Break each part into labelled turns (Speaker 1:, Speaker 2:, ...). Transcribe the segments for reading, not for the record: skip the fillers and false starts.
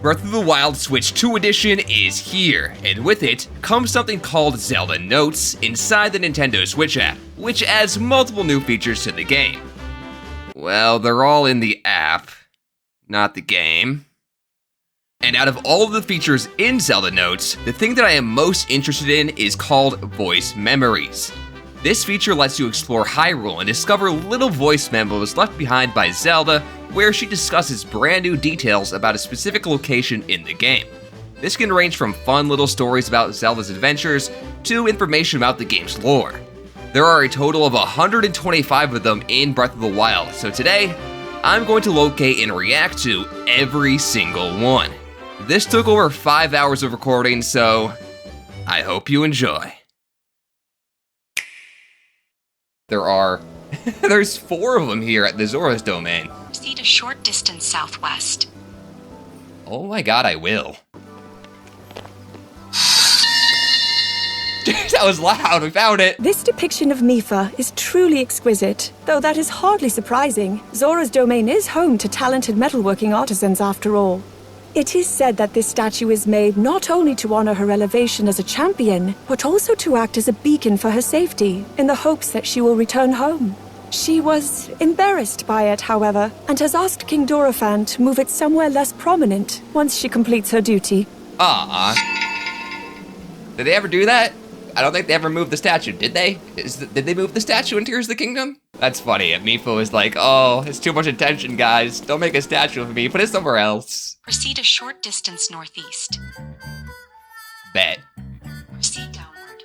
Speaker 1: Breath of the Wild Switch 2 edition is here, and with it comes something called Zelda Notes inside the Nintendo Switch app, which adds multiple new features to the game. Well, they're all in the app, not the game. And out of all of the features in Zelda Notes, the thing that I am most interested in is called Voice Memories. This feature lets you explore Hyrule and discover little voice memos left behind by Zelda, where she discusses brand new details about a specific location in the game. This can range from fun little stories about Zelda's adventures to information about the game's lore. There are a total of 125 of them in Breath of the Wild, so today, I'm going to locate and react to every single one. This took over 5 hours of recording, so I hope you enjoy. There's 4 of them here at the Zora's Domain.
Speaker 2: Proceed a short distance southwest.
Speaker 1: Oh my god, I will. That was loud, we found it!
Speaker 3: This depiction of Mipha is truly exquisite, though that is hardly surprising. Zora's Domain is home to talented metalworking artisans after all. It is said that this statue is made not only to honor her elevation as a champion, but also to act as a beacon for her safety, in the hopes that she will return home. She was embarrassed by it, however, and has asked King Dorephan to move it somewhere less prominent once she completes her duty.
Speaker 1: Did they ever do that? I don't think they ever moved the statue, did they? Did they move the statue in Tears of the Kingdom? That's funny. Mipha was like, oh, it's too much attention, guys. Don't make a statue of me. Put it somewhere else.
Speaker 2: Proceed a short distance northeast.
Speaker 1: Bet.
Speaker 2: Proceed downward.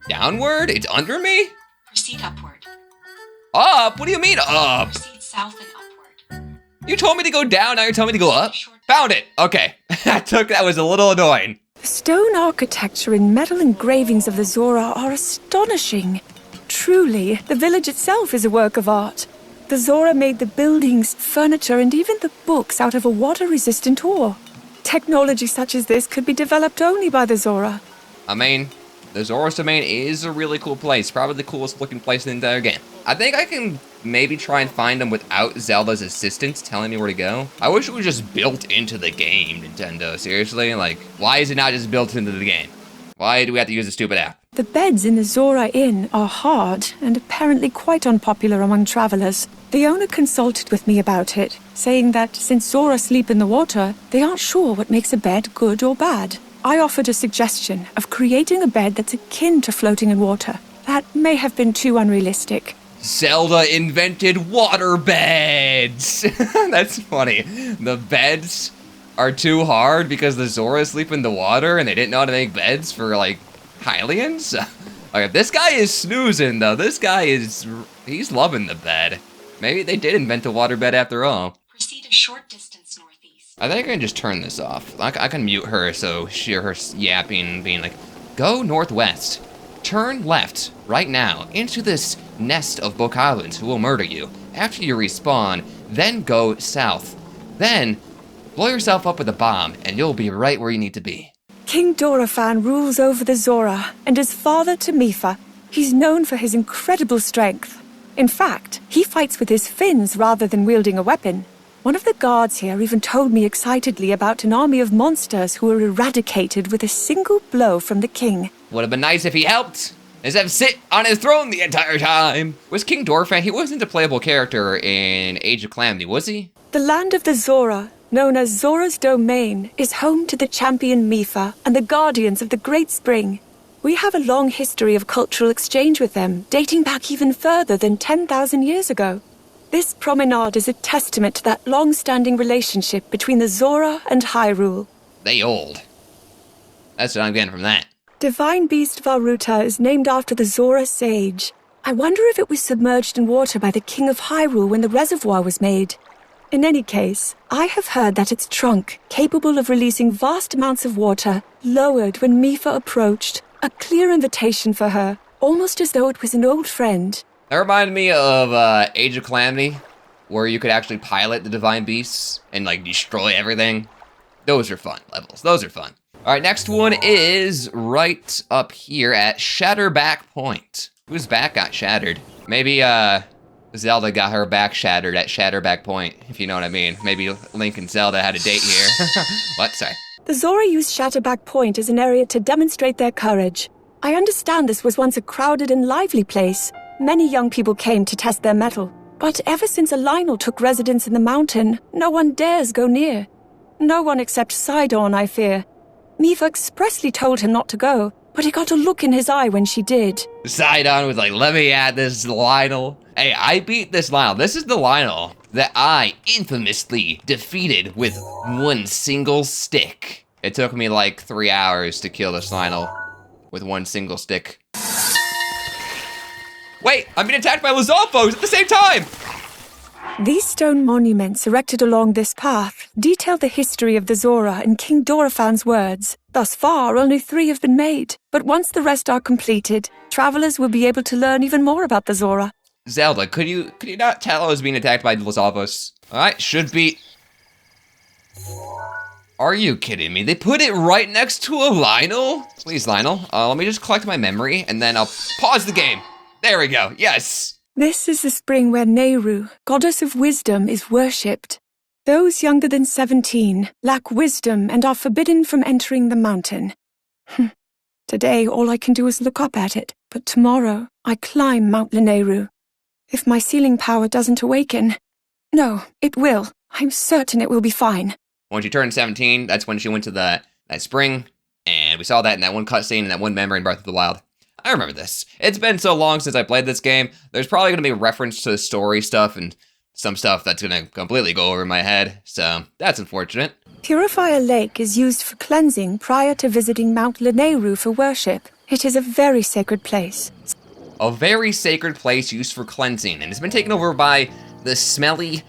Speaker 1: Downward? It's under me?
Speaker 2: Proceed upward.
Speaker 1: Up? What do you mean up?
Speaker 2: Proceed south and upward.
Speaker 1: You told me to go down, now you're telling me to go up? Found it! Okay. That was a little annoying.
Speaker 3: The stone architecture and metal engravings of the Zora are astonishing. Truly, the village itself is a work of art. The Zora made the buildings, furniture, and even the books out of a water-resistant ore. Technology such as this could be developed only by the Zora.
Speaker 1: I mean, the Zora's Domain is a really cool place. Probably the coolest looking place in the entire game. I think I can maybe try and find them without Zelda's assistance telling me where to go. I wish it was just built into the game, Nintendo. Seriously? Like, why is it not just built into the game? Why do we have to use a stupid app?
Speaker 3: The beds in the Zora Inn are hard and apparently quite unpopular among travelers. The owner consulted with me about it, saying that since Zora sleep in the water, they aren't sure what makes a bed good or bad. I offered a suggestion of creating a bed that's akin to floating in water. That may have been too unrealistic.
Speaker 1: Zelda invented water beds! That's funny. The beds are too hard because the Zora sleep in the water and they didn't know how to make beds for, like, Hylians? Okay, this guy is snoozing, though. This guy he's loving the bed. Maybe they did invent a water bed after all.
Speaker 2: Proceed a short distance northeast.
Speaker 1: I think I can just turn this off. I can mute her so she hear her yapping, being like, go northwest. Turn left, right now, into this nest of Bokalans who will murder you. After you respawn, then go south. Then, blow yourself up with a bomb, and you'll be right where you need to be.
Speaker 3: King Dorephan rules over the Zora and is father to Mipha. He's known for his incredible strength. In fact, he fights with his fins rather than wielding a weapon. One of the guards here even told me excitedly about an army of monsters who were eradicated with a single blow from the king.
Speaker 1: Would have been nice if he helped. Instead of sit on his throne the entire time. Was King Dorephan, he wasn't a playable character in Age of Calamity, was he?
Speaker 3: The land of the Zora, known as Zora's Domain, is home to the champion Mipha and the guardians of the Great Spring. We have a long history of cultural exchange with them, dating back even further than 10,000 years ago. This promenade is a testament to that long-standing relationship between the Zora and Hyrule.
Speaker 1: They old. That's what I'm getting from that.
Speaker 3: Divine Beast Varuta is named after the Zora sage. I wonder if it was submerged in water by the King of Hyrule when the reservoir was made. In any case, I have heard that its trunk, capable of releasing vast amounts of water, lowered when Mipha approached, a clear invitation for her, almost as though it was an old friend.
Speaker 1: That reminded me of Age of Calamity, where you could actually pilot the Divine Beasts and, like, destroy everything. Those are fun levels. Those are fun. All right, next one is right up here at Shatterback Point. Whose back got shattered? Maybe Zelda got her back shattered at Shatterback Point, if you know what I mean. Maybe Link and Zelda had a date here. What? Sorry.
Speaker 3: The Zora used Shatterback Point as an area to demonstrate their courage. I understand this was once a crowded and lively place. Many young people came to test their mettle. But ever since a Lionel took residence in the mountain, no one dares go near. No one except Sidon, I fear. Mifa expressly told him not to go, but he got a look in his eye when she did.
Speaker 1: Sidon was like, let me at this Lionel. Hey, I beat this Lionel. This is the Lionel that I infamously defeated with one single stick. It took me like 3 hours to kill this Lionel with one single stick. Wait, I'm being attacked by Lizalfos at the same time!
Speaker 3: These stone monuments erected along this path detail the history of the Zora in King Dorephan's words. Thus far, only 3 have been made, but once the rest are completed, travelers will be able to learn even more about the Zora.
Speaker 1: Zelda, could you not tell I was being attacked by Lizalfos? Alright, should be... Are you kidding me? They put it right next to a Lionel? Please, Lionel, let me just collect my memory, and then I'll pause the game. There we go, yes!
Speaker 3: This is the spring where Nehru, goddess of wisdom, is worshipped. Those younger than 17 lack wisdom and are forbidden from entering the mountain. Today, all I can do is look up at it, but tomorrow, I climb Mount Lanayru. If my sealing power doesn't awaken... No, it will. I'm certain it will be fine.
Speaker 1: When she turned 17, that's when she went to that spring, and we saw that in that one cutscene and that one memory in Breath of the Wild. I remember this. It's been so long since I played this game, there's probably going to be a reference to the story stuff and some stuff that's going to completely go over my head, so that's unfortunate.
Speaker 3: Purifier Lake is used for cleansing prior to visiting Mount Lanayru for worship. It is a very sacred place.
Speaker 1: A very sacred place used for cleansing, and it's been taken over by the smelly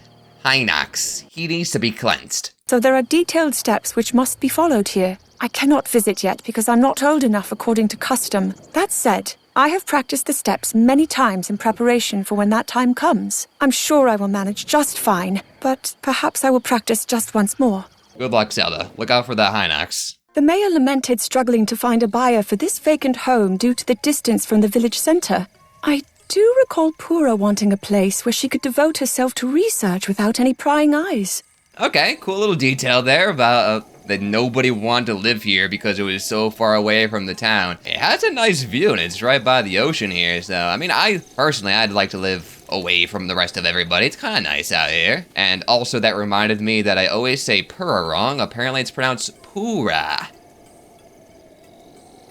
Speaker 1: Hinox. He needs to be cleansed.
Speaker 3: So there are detailed steps which must be followed here. I cannot visit yet because I'm not old enough according to custom. That said, I have practiced the steps many times in preparation for when that time comes. I'm sure I will manage just fine, but perhaps I will practice just once more.
Speaker 1: Good luck, Zelda. Look out for that Hinox.
Speaker 3: The mayor lamented struggling to find a buyer for this vacant home due to the distance from the village center. I do recall Pura wanting a place where she could devote herself to research without any prying eyes.
Speaker 1: Okay, cool little detail there about that nobody wanted to live here because it was so far away from the town. It has a nice view and it's right by the ocean here, so I mean, I'd like to live away from the rest of everybody. It's kind of nice out here. And also that reminded me that I always say Pura wrong. Apparently it's pronounced Pura.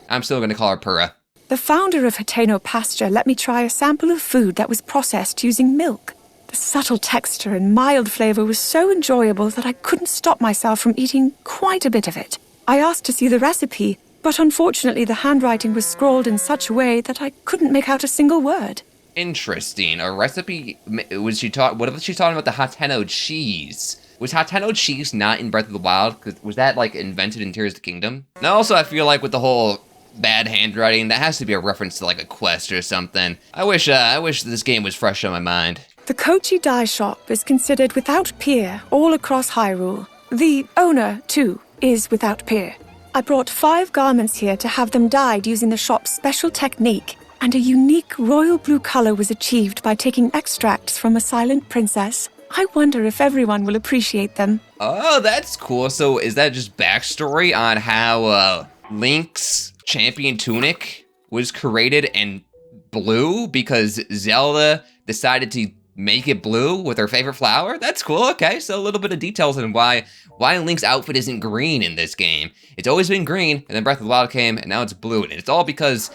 Speaker 1: I'm still gonna call her Pura.
Speaker 3: The founder of Hateno Pasture let me try a sample of food that was processed using milk. The subtle texture and mild flavor was so enjoyable that I couldn't stop myself from eating quite a bit of it. I asked to see the recipe, but unfortunately the handwriting was scrawled in such a way that I couldn't make out a single word.
Speaker 1: Interesting. A recipe, what if she's talking about the Hateno cheese? Was Hateno cheese not in Breath of the Wild? Was that like invented in Tears of the Kingdom? And also I feel like with the whole bad handwriting, that has to be a reference to like a quest or something. I wish this game was fresh on my mind.
Speaker 3: The Kochi dye shop is considered without peer all across Hyrule. The owner, too, is without peer. I brought 5 garments here to have them dyed using the shop's special technique, and a unique royal blue color was achieved by taking extracts from a silent princess. I wonder if everyone will appreciate them.
Speaker 1: Oh, that's cool. So is that just backstory on how Link's champion tunic was created and blue because Zelda decided to make it blue with her favorite flower? That's cool. Okay, so a little bit of details on why Link's outfit isn't green in this game. It's always been green, and then Breath of the Wild came, and now it's blue, and it's all because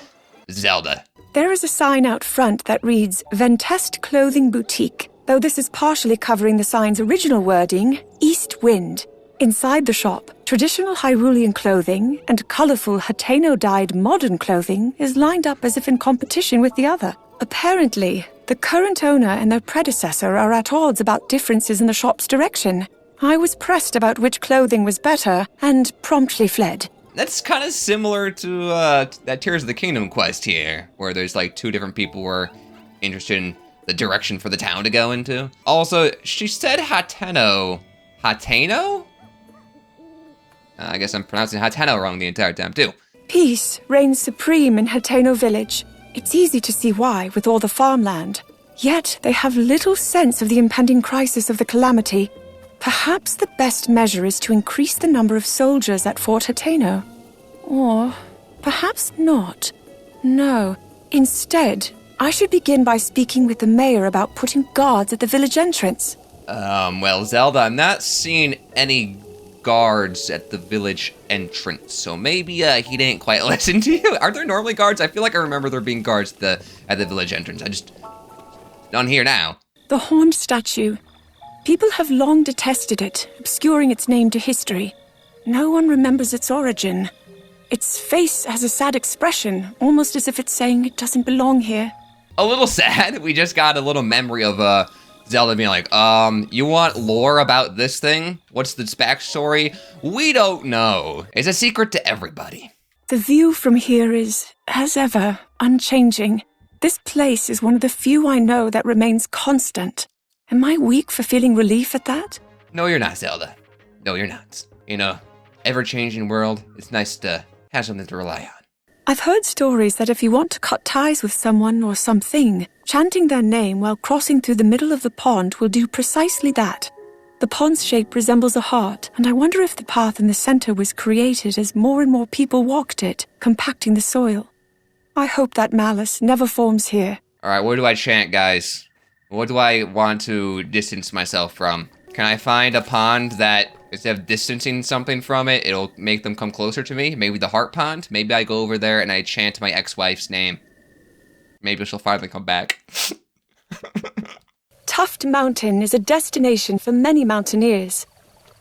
Speaker 1: Zelda.
Speaker 3: There is a sign out front that reads Ventest Clothing Boutique, though this is partially covering the sign's original wording, East Wind. Inside the shop, traditional Hyrulean clothing and colorful Hateno-dyed modern clothing is lined up as if in competition with the other. Apparently, the current owner and their predecessor are at odds about differences in the shop's direction. I was pressed about which clothing was better and promptly fled.
Speaker 1: That's kind of similar to that Tears of the Kingdom quest here, where there's like 2 different people who are interested in the direction for the town to go into. Also, she said Hateno. Hateno? I guess I'm pronouncing Hateno wrong the entire time, too.
Speaker 3: Peace reigns supreme in Hateno village. It's easy to see why, with all the farmland. Yet they have little sense of the impending crisis of the calamity. Perhaps the best measure is to increase the number of soldiers at Fort Hateno. Or perhaps not. No. Instead, I should begin by speaking with the mayor about putting guards at the village entrance.
Speaker 1: Well, Zelda, I'm not seeing any guards at the village entrance, so maybe he didn't quite listen to you. Are there normally guards? I feel like I remember there being guards at the village entrance. I just don't hear now.
Speaker 3: The horned statue. People have long detested it, obscuring its name to history. No one remembers its origin. Its face has a sad expression, almost as if it's saying it doesn't belong here.
Speaker 1: A little sad. We just got a little memory of Zelda being like, you want lore about this thing? What's its backstory? We don't know. It's a secret to everybody.
Speaker 3: The view from here is, as ever, unchanging. This place is one of the few I know that remains constant. Am I weak for feeling relief at that?
Speaker 1: No, you're not, Zelda. No, you're not. In a ever-changing world, it's nice to have something to rely on.
Speaker 3: I've heard stories that if you want to cut ties with someone or something, chanting their name while crossing through the middle of the pond will do precisely that. The pond's shape resembles a heart, and I wonder if the path in the center was created as more and more people walked it, compacting the soil. I hope that malice never forms here.
Speaker 1: All right, what do I chant, guys? What do I want to distance myself from? Can I find a pond that, instead of distancing something from it, it'll make them come closer to me? Maybe the heart pond? Maybe I go over there and I chant my ex-wife's name. Maybe she'll finally come back.
Speaker 3: Tuft Mountain is a destination for many mountaineers.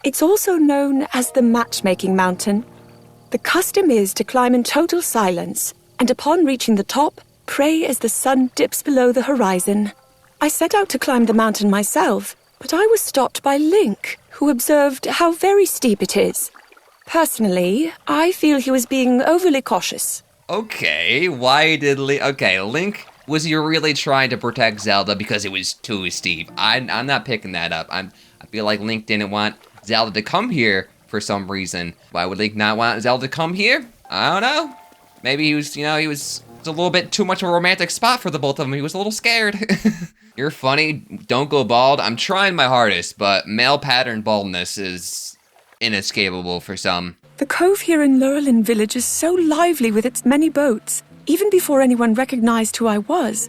Speaker 3: It's also known as the Matchmaking Mountain. The custom is to climb in total silence, and upon reaching the top, pray as the sun dips below the horizon. I set out to climb the mountain myself, but I was stopped by Link, who observed how very steep it is. Personally, I feel he was being overly cautious.
Speaker 1: Okay, why did Link... Okay, Link, was he really trying to protect Zelda because it was too steep? I'm not picking that up. I feel like Link didn't want Zelda to come here for some reason. Why would Link not want Zelda to come here? I don't know. Maybe he was, he was a little bit too much of a romantic spot for the both of them. He was a little scared. You're funny. Don't go bald. I'm trying my hardest, but male pattern baldness is inescapable for some.
Speaker 3: The cove here in Lurelin village is so lively with its many boats. Even before anyone recognized who I was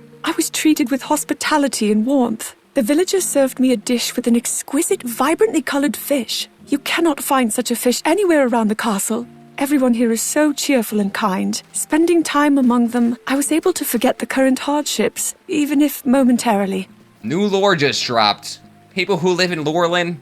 Speaker 3: treated with hospitality and warmth. The villagers served me a dish with an exquisite, vibrantly colored fish. You cannot find such a fish anywhere around the castle. Everyone here is so cheerful and kind. Spending time among them, I was able to forget the current hardships, even if momentarily.
Speaker 1: New lore just dropped. People who live in Lurelin,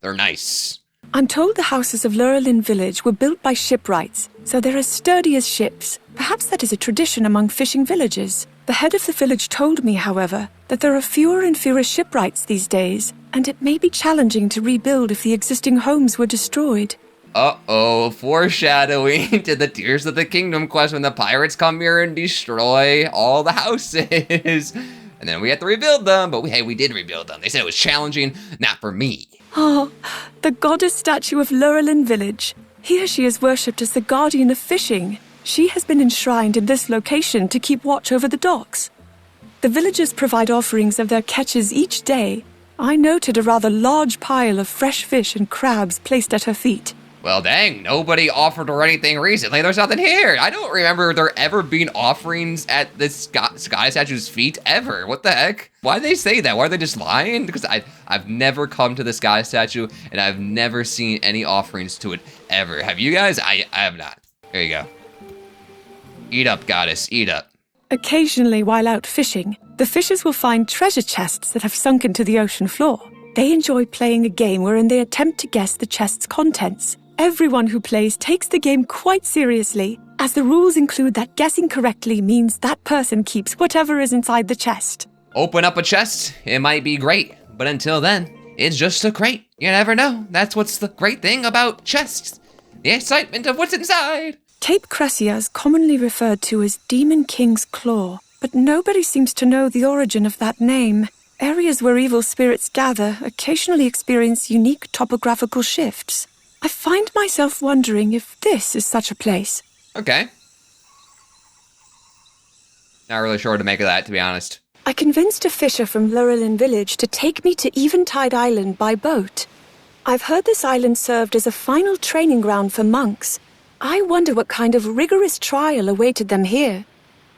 Speaker 1: they're nice.
Speaker 3: I'm told the houses of Lurelin village were built by shipwrights, so they're as sturdy as ships. Perhaps that is a tradition among fishing villages. The head of the village told me, however, that there are fewer and fewer shipwrights these days, and it may be challenging to rebuild if the existing homes were destroyed.
Speaker 1: Uh-oh, foreshadowing to the Tears of the Kingdom quest when the pirates come here and destroy all the houses. And then we have to rebuild them, but we did rebuild them. They said it was challenging, not for me.
Speaker 3: Oh, the goddess statue of Lurelin village. Here she is worshipped as the guardian of fishing. She has been enshrined in this location to keep watch over the docks. The villagers provide offerings of their catches each day. I noted a rather large pile of fresh fish and crabs placed at her feet.
Speaker 1: Well, dang, nobody offered her anything recently. There's nothing here. I don't remember there ever being offerings at this sky statue's feet, ever. What the heck? Why did they say that? Why are they just lying? Because I've never come to the sky statue, and I've never seen any offerings to it, ever. Have you guys? I have not. Here you go. Eat up, goddess, eat up.
Speaker 3: Occasionally, while out fishing, the fishers will find treasure chests that have sunk into the ocean floor. They enjoy playing a game wherein they attempt to guess the chest's contents. Everyone who plays takes the game quite seriously, as the rules include that guessing correctly means that person keeps whatever is inside the chest.
Speaker 1: Open up a chest, it might be great, but until then, it's just a crate. You never know. That's what's the great thing about chests. The excitement of what's inside.
Speaker 3: Cape Cressia is commonly referred to as Demon King's Claw, but nobody seems to know the origin of that name. Areas where evil spirits gather occasionally experience unique topographical shifts. I find myself wondering if this is such a place.
Speaker 1: Okay. Not really sure what to make of that, to be honest.
Speaker 3: I convinced a fisher from Lurelin village to take me to Eventide Island by boat. I've heard this island served as a final training ground for monks. I wonder what kind of rigorous trial awaited them here.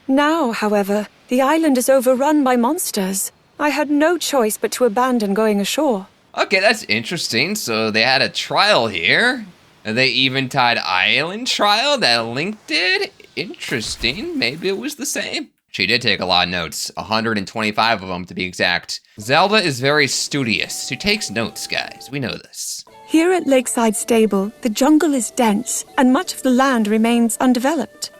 Speaker 3: Now, however, the island is overrun by monsters. I had no choice but to abandon going ashore.
Speaker 1: Okay, that's interesting. So they had a trial here. The Eventide Island trial that Link did? Interesting. Maybe it was the same. She did take a lot of notes, 125 of them to be exact. Zelda is very studious. She takes notes, guys. We know this.
Speaker 3: Here at Lakeside Stable, the jungle is dense, and much of the land remains undeveloped.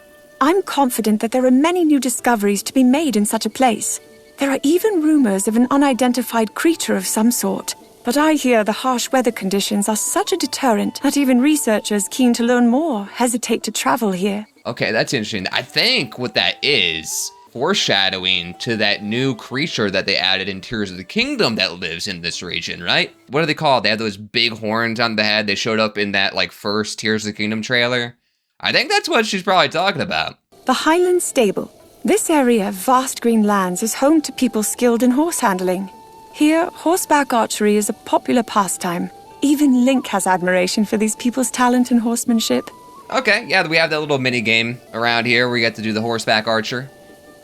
Speaker 3: I'm confident that there are many new discoveries to be made in such a place. There are even rumors of an unidentified creature of some sort. But I hear the harsh weather conditions are such a deterrent that even researchers keen to learn more hesitate to travel here.
Speaker 1: Okay, that's interesting. I think what that is foreshadowing to that new creature that they added in Tears of the Kingdom that lives in this region, right? What are they called? They have those big horns on the head. They showed up in that first Tears of the Kingdom trailer. I think that's what she's probably talking about.
Speaker 3: The Highland Stable. This area of vast green lands is home to people skilled in horse handling. Here, horseback archery is a popular pastime. Even Link has admiration for these people's talent in horsemanship.
Speaker 1: Okay, yeah, we have that little mini game around here where you get to do the horseback archer.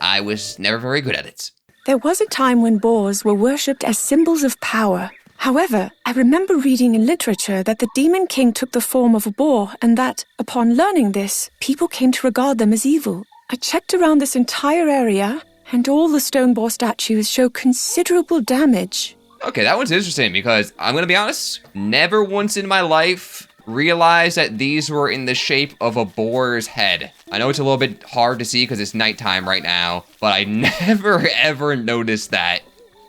Speaker 1: I was never very good at it.
Speaker 3: There was a time when boars were worshipped as symbols of power. However, I remember reading in literature that the Demon King took the form of a boar and that, upon learning this, people came to regard them as evil. I checked around this entire area, and all the stone boar statues show considerable damage.
Speaker 1: Okay, that one's interesting because I'm gonna be honest, never once in my life realized that these were in the shape of a boar's head. I know it's a little bit hard to see because it's nighttime right now, but I never ever noticed that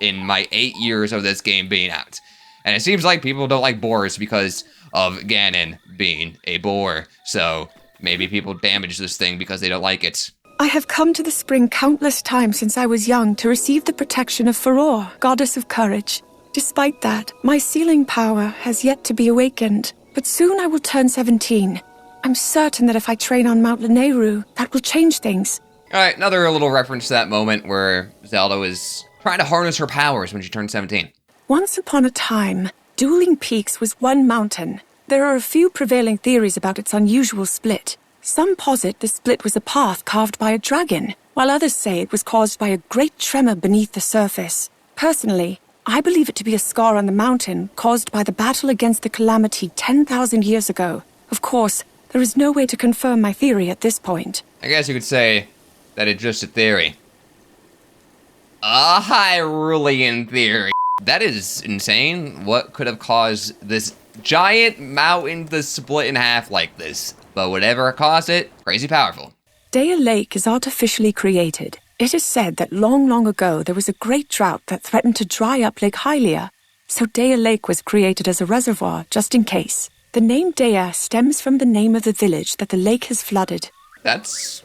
Speaker 1: in my 8 years of this game being out. And it seems like people don't like boars because of Ganon being a boar. So maybe people damage this thing because they don't like it.
Speaker 3: I have come to the spring countless times since I was young to receive the protection of Faron, goddess of courage. Despite that, my sealing power has yet to be awakened. But soon I will turn 17. I'm certain that if I train on Mount Lanayru, that will change things.
Speaker 1: Alright, another little reference to that moment where Zelda was trying to harness her powers when she turned 17.
Speaker 3: Once upon a time, Dueling Peaks was one mountain. There are a few prevailing theories about its unusual split. Some posit the split was a path carved by a dragon, while others say it was caused by a great tremor beneath the surface. Personally, I believe it to be a scar on the mountain caused by the battle against the calamity 10,000 years ago. Of course, there is no way to confirm my theory at this point.
Speaker 1: I guess you could say that it's just a theory. A Hyrulean theory. That is insane. What could have caused this giant mountain to split in half like this? But whatever caused it, crazy powerful.
Speaker 3: Dea Lake is artificially created. It is said that long, long ago there was a great drought that threatened to dry up Lake Hylia. So Dea Lake was created as a reservoir, just in case. The name Dea stems from the name of the village that the lake has flooded.
Speaker 1: That's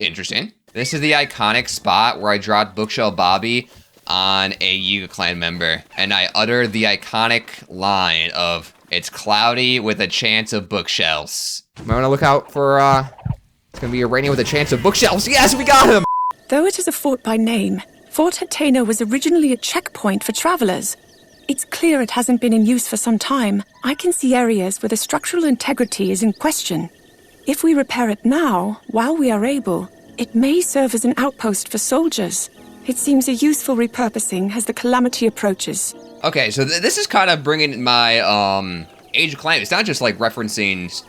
Speaker 1: interesting. This is the iconic spot where I dropped Bookshelf Bobby on a Yiga clan member, and I uttered the iconic line of, "It's cloudy with a chance of bookshelves." Might want to look out for, it's gonna be a raining with a chance of bookshelves. Yes, we got him!
Speaker 3: Though it is a fort by name, Fort Hateno was originally a checkpoint for travelers. It's clear it hasn't been in use for some time. I can see areas where the structural integrity is in question. If we repair it now, while we are able, it may serve as an outpost for soldiers. It seems a useful repurposing as the calamity approaches.
Speaker 1: Okay, so this is kind of bringing my, Age of Calamity. It's not just like referencing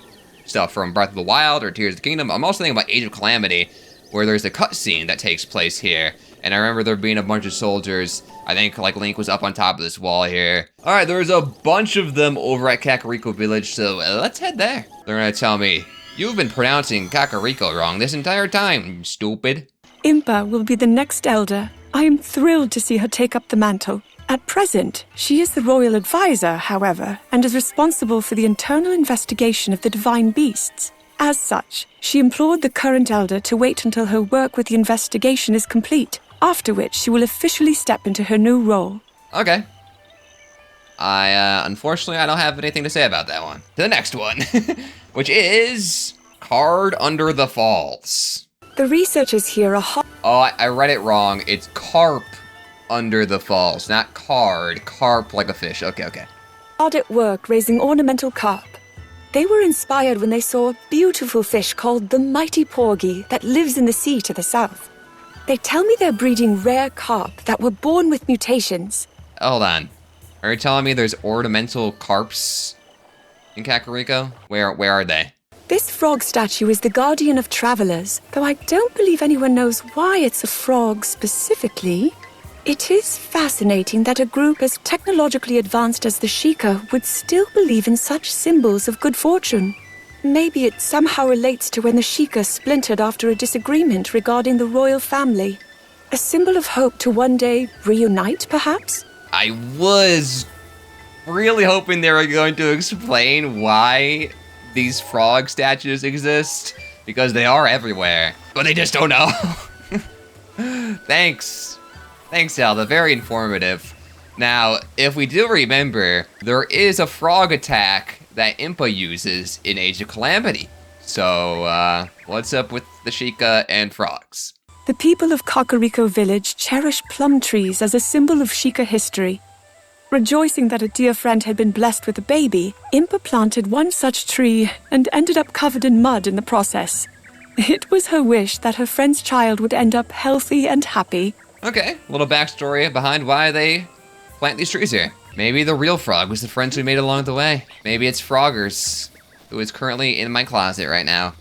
Speaker 1: stuff from Breath of the Wild or Tears of the Kingdom. I'm also thinking about Age of Calamity, where there's a cutscene that takes place here. And I remember there being a bunch of soldiers. I think like Link was up on top of this wall here. All right, there's a bunch of them over at Kakariko Village, so let's head there. They're gonna tell me, "You've been pronouncing Kakariko wrong this entire time, you stupid."
Speaker 3: Impa will be the next elder. I am thrilled to see her take up the mantle. At present, she is the royal advisor, however, and is responsible for the internal investigation of the divine beasts. As such, she implored the current elder to wait until her work with the investigation is complete, after which she will officially step into her new role.
Speaker 1: Okay. Unfortunately, I don't have anything to say about that one. To the next one, which is Card Under the Falls.
Speaker 3: The researchers here are hot.
Speaker 1: Oh, I read it wrong. It's carp under the falls, not card. Carp like a fish. Okay, okay.
Speaker 3: Hard at work raising ornamental carp. They were inspired when they saw a beautiful fish called the mighty porgy that lives in the sea to the south. They tell me they're breeding rare carp that were born with mutations.
Speaker 1: Hold on. Are you telling me there's ornamental carps in Kakariko? Where are they?
Speaker 3: This frog statue is the guardian of travelers, though I don't believe anyone knows why it's a frog specifically. It is fascinating that a group as technologically advanced as the Sheikah would still believe in such symbols of good fortune. Maybe it somehow relates to when the Sheikah splintered after a disagreement regarding the royal family. A symbol of hope to one day reunite, perhaps?
Speaker 1: I was really hoping they were going to explain why these frog statues exist, because they are everywhere, but they just don't know. Thanks, Zelda, very informative. Now, if we do remember, there is a frog attack that Impa uses in Age of Calamity. So, what's up with the Sheikah and frogs?
Speaker 3: The people of Kakariko Village cherish plum trees as a symbol of Sheikah history. Rejoicing that a dear friend had been blessed with a baby, Impa planted one such tree and ended up covered in mud in the process. It was her wish that her friend's child would end up healthy and happy.
Speaker 1: Okay, a little backstory behind why they plant these trees here. Maybe the real frog was the friends we made along the way. Maybe it's Froggers, who is currently in my closet right now.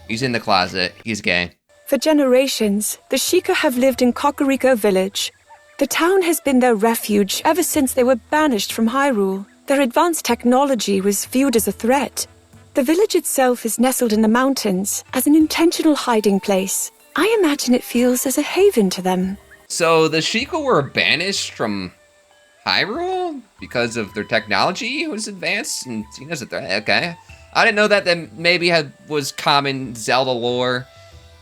Speaker 1: He's in the closet. He's gay.
Speaker 3: For generations, the Sheikah have lived in Kakariko Village. The town has been their refuge ever since they were banished from Hyrule. Their advanced technology was viewed as a threat. The village itself is nestled in the mountains as an intentional hiding place. I imagine it feels as a haven to them.
Speaker 1: So the Sheikah were banished from Hyrule because of their technology was advanced and seen as a threat. Okay. I didn't know that maybe was common Zelda lore.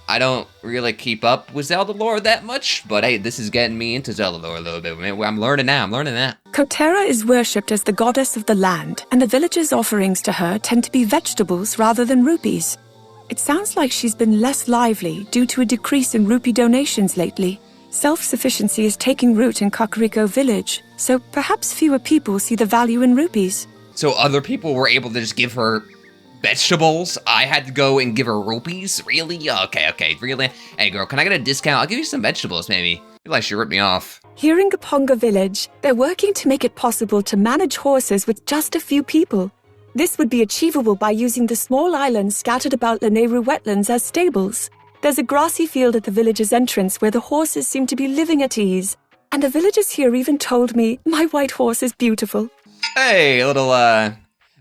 Speaker 1: I don't really keep up with Zelda lore that much, but hey, this is getting me into Zelda lore a little bit. I'm learning now,
Speaker 3: Kotera is worshipped as the goddess of the land, and the villagers' offerings to her tend to be vegetables rather than rupees. It sounds like she's been less lively due to a decrease in rupee donations lately. Self-sufficiency is taking root in Kakariko Village, so perhaps fewer people see the value in rupees.
Speaker 1: So other people were able to just give her vegetables? I had to go and give her rupees? Really? Okay, really? Hey girl, can I get a discount? I'll give you some vegetables, maybe. I feel like she ripped me off.
Speaker 3: Here in Gaponga Village, they're working to make it possible to manage horses with just a few people. This would be achievable by using the small islands scattered about Lanayru wetlands as stables. There's a grassy field at the village's entrance where the horses seem to be living at ease. And the villagers here even told me my white horse is beautiful.
Speaker 1: Hey, a little,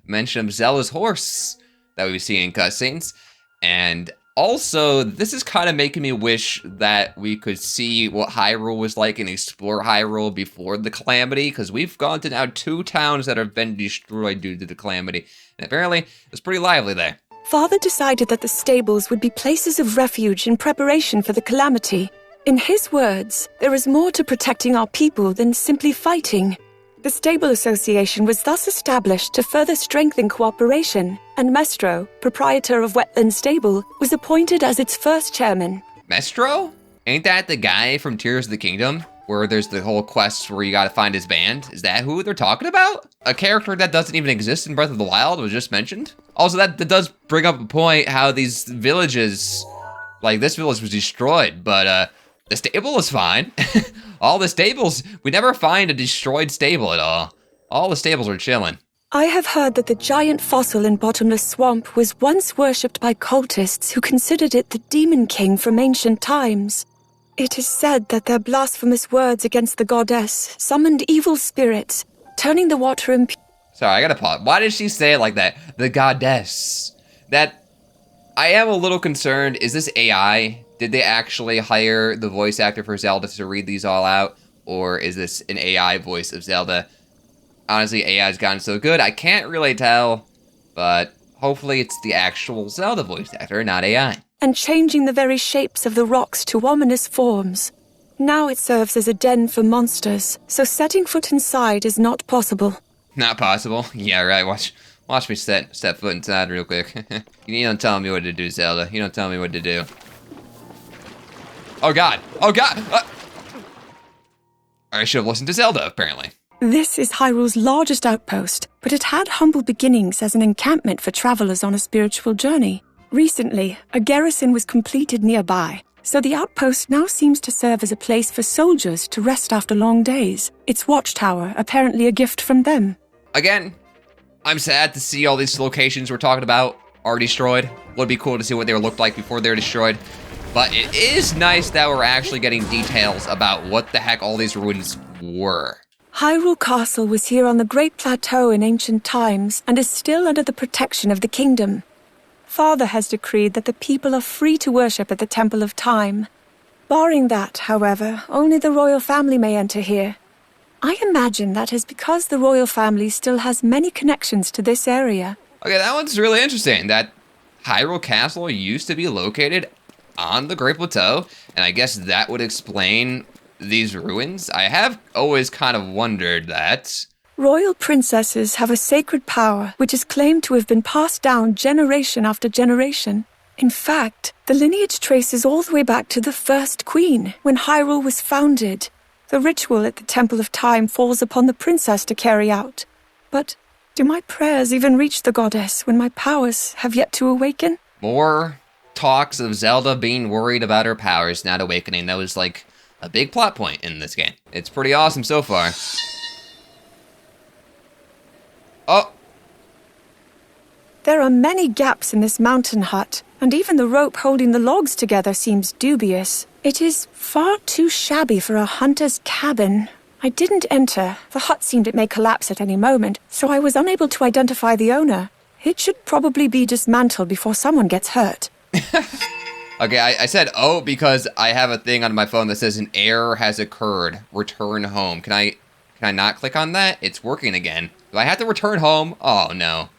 Speaker 1: mention of Zelda's horse that we see in cutscenes. And also, this is kind of making me wish that we could see what Hyrule was like and explore Hyrule before the Calamity, because we've gone to now 2 towns that have been destroyed due to the Calamity. And apparently, it's pretty lively there.
Speaker 3: Father decided that the stables would be places of refuge in preparation for the Calamity. In his words, there is more to protecting our people than simply fighting. The Stable Association was thus established to further strengthen cooperation, and Mestro, proprietor of Wetland Stable, was appointed as its first chairman.
Speaker 1: Mestro? Ain't that the guy from Tears of the Kingdom? Where there's the whole quest where you gotta find his band? Is that who they're talking about? A character that doesn't even exist in Breath of the Wild was just mentioned? Also, that does bring up a point how these villages, like this village was destroyed, but the stable is fine. All the stables, we never find a destroyed stable at all. All the stables are chilling.
Speaker 3: I have heard that the giant fossil in Bottomless Swamp was once worshipped by cultists who considered it the Demon King from ancient times. It is said that their blasphemous words against the goddess summoned evil spirits, turning the water impure.
Speaker 1: Sorry, I gotta pause. Why did she say it like that? The goddess. That, I am a little concerned. Is this AI? Did they actually hire the voice actor for Zelda to read these all out? Or is this an AI voice of Zelda? Honestly, AI's gotten so good, I can't really tell. But hopefully it's the actual Zelda voice actor, not AI.
Speaker 3: And changing the very shapes of the rocks to ominous forms. Now it serves as a den for monsters, so setting foot inside is not possible.
Speaker 1: Not possible? Yeah, right. Watch me step foot inside real quick. You don't tell me what to do, Zelda. You don't tell me what to do. Oh god. Oh god. I should have listened to Zelda, apparently.
Speaker 3: This is Hyrule's largest outpost, but it had humble beginnings as an encampment for travelers on a spiritual journey. Recently, a garrison was completed nearby, so the outpost now seems to serve as a place for soldiers to rest after long days. Its watchtower apparently a gift from them.
Speaker 1: Again, I'm sad to see all these locations we're talking about are destroyed. Would be cool to see what they looked like before they're destroyed. But it is nice that we're actually getting details about what the heck all these ruins were.
Speaker 3: Hyrule Castle was here on the Great Plateau in ancient times and is still under the protection of the kingdom. Father has decreed that the people are free to worship at the Temple of Time. Barring that, however, only the royal family may enter here. I imagine that is because the royal family still has many connections to this area.
Speaker 1: Okay, that one's really interesting, that Hyrule Castle used to be located on the Great Plateau, and I guess that would explain these ruins. I have always kind of wondered that.
Speaker 3: Royal princesses have a sacred power which is claimed to have been passed down generation after generation. In fact, the lineage traces all the way back to the first queen, when Hyrule was founded. The ritual at the Temple of Time falls upon the princess to carry out. But do my prayers even reach the goddess when my powers have yet to awaken?
Speaker 1: More talks of Zelda being worried about her powers not awakening. That was like a big plot point in this game. It's pretty awesome so far. Oh!
Speaker 3: There are many gaps in this mountain hut, and even the rope holding the logs together seems dubious. It is far too shabby for a hunter's cabin. I didn't enter. The hut seemed it may collapse at any moment, so I was unable to identify the owner. It should probably be dismantled before someone gets hurt.
Speaker 1: Okay, I said oh because I have a thing on my phone that says an error has occurred. Return home. Can I not click on that? It's working again. Do I have to return home? Oh no.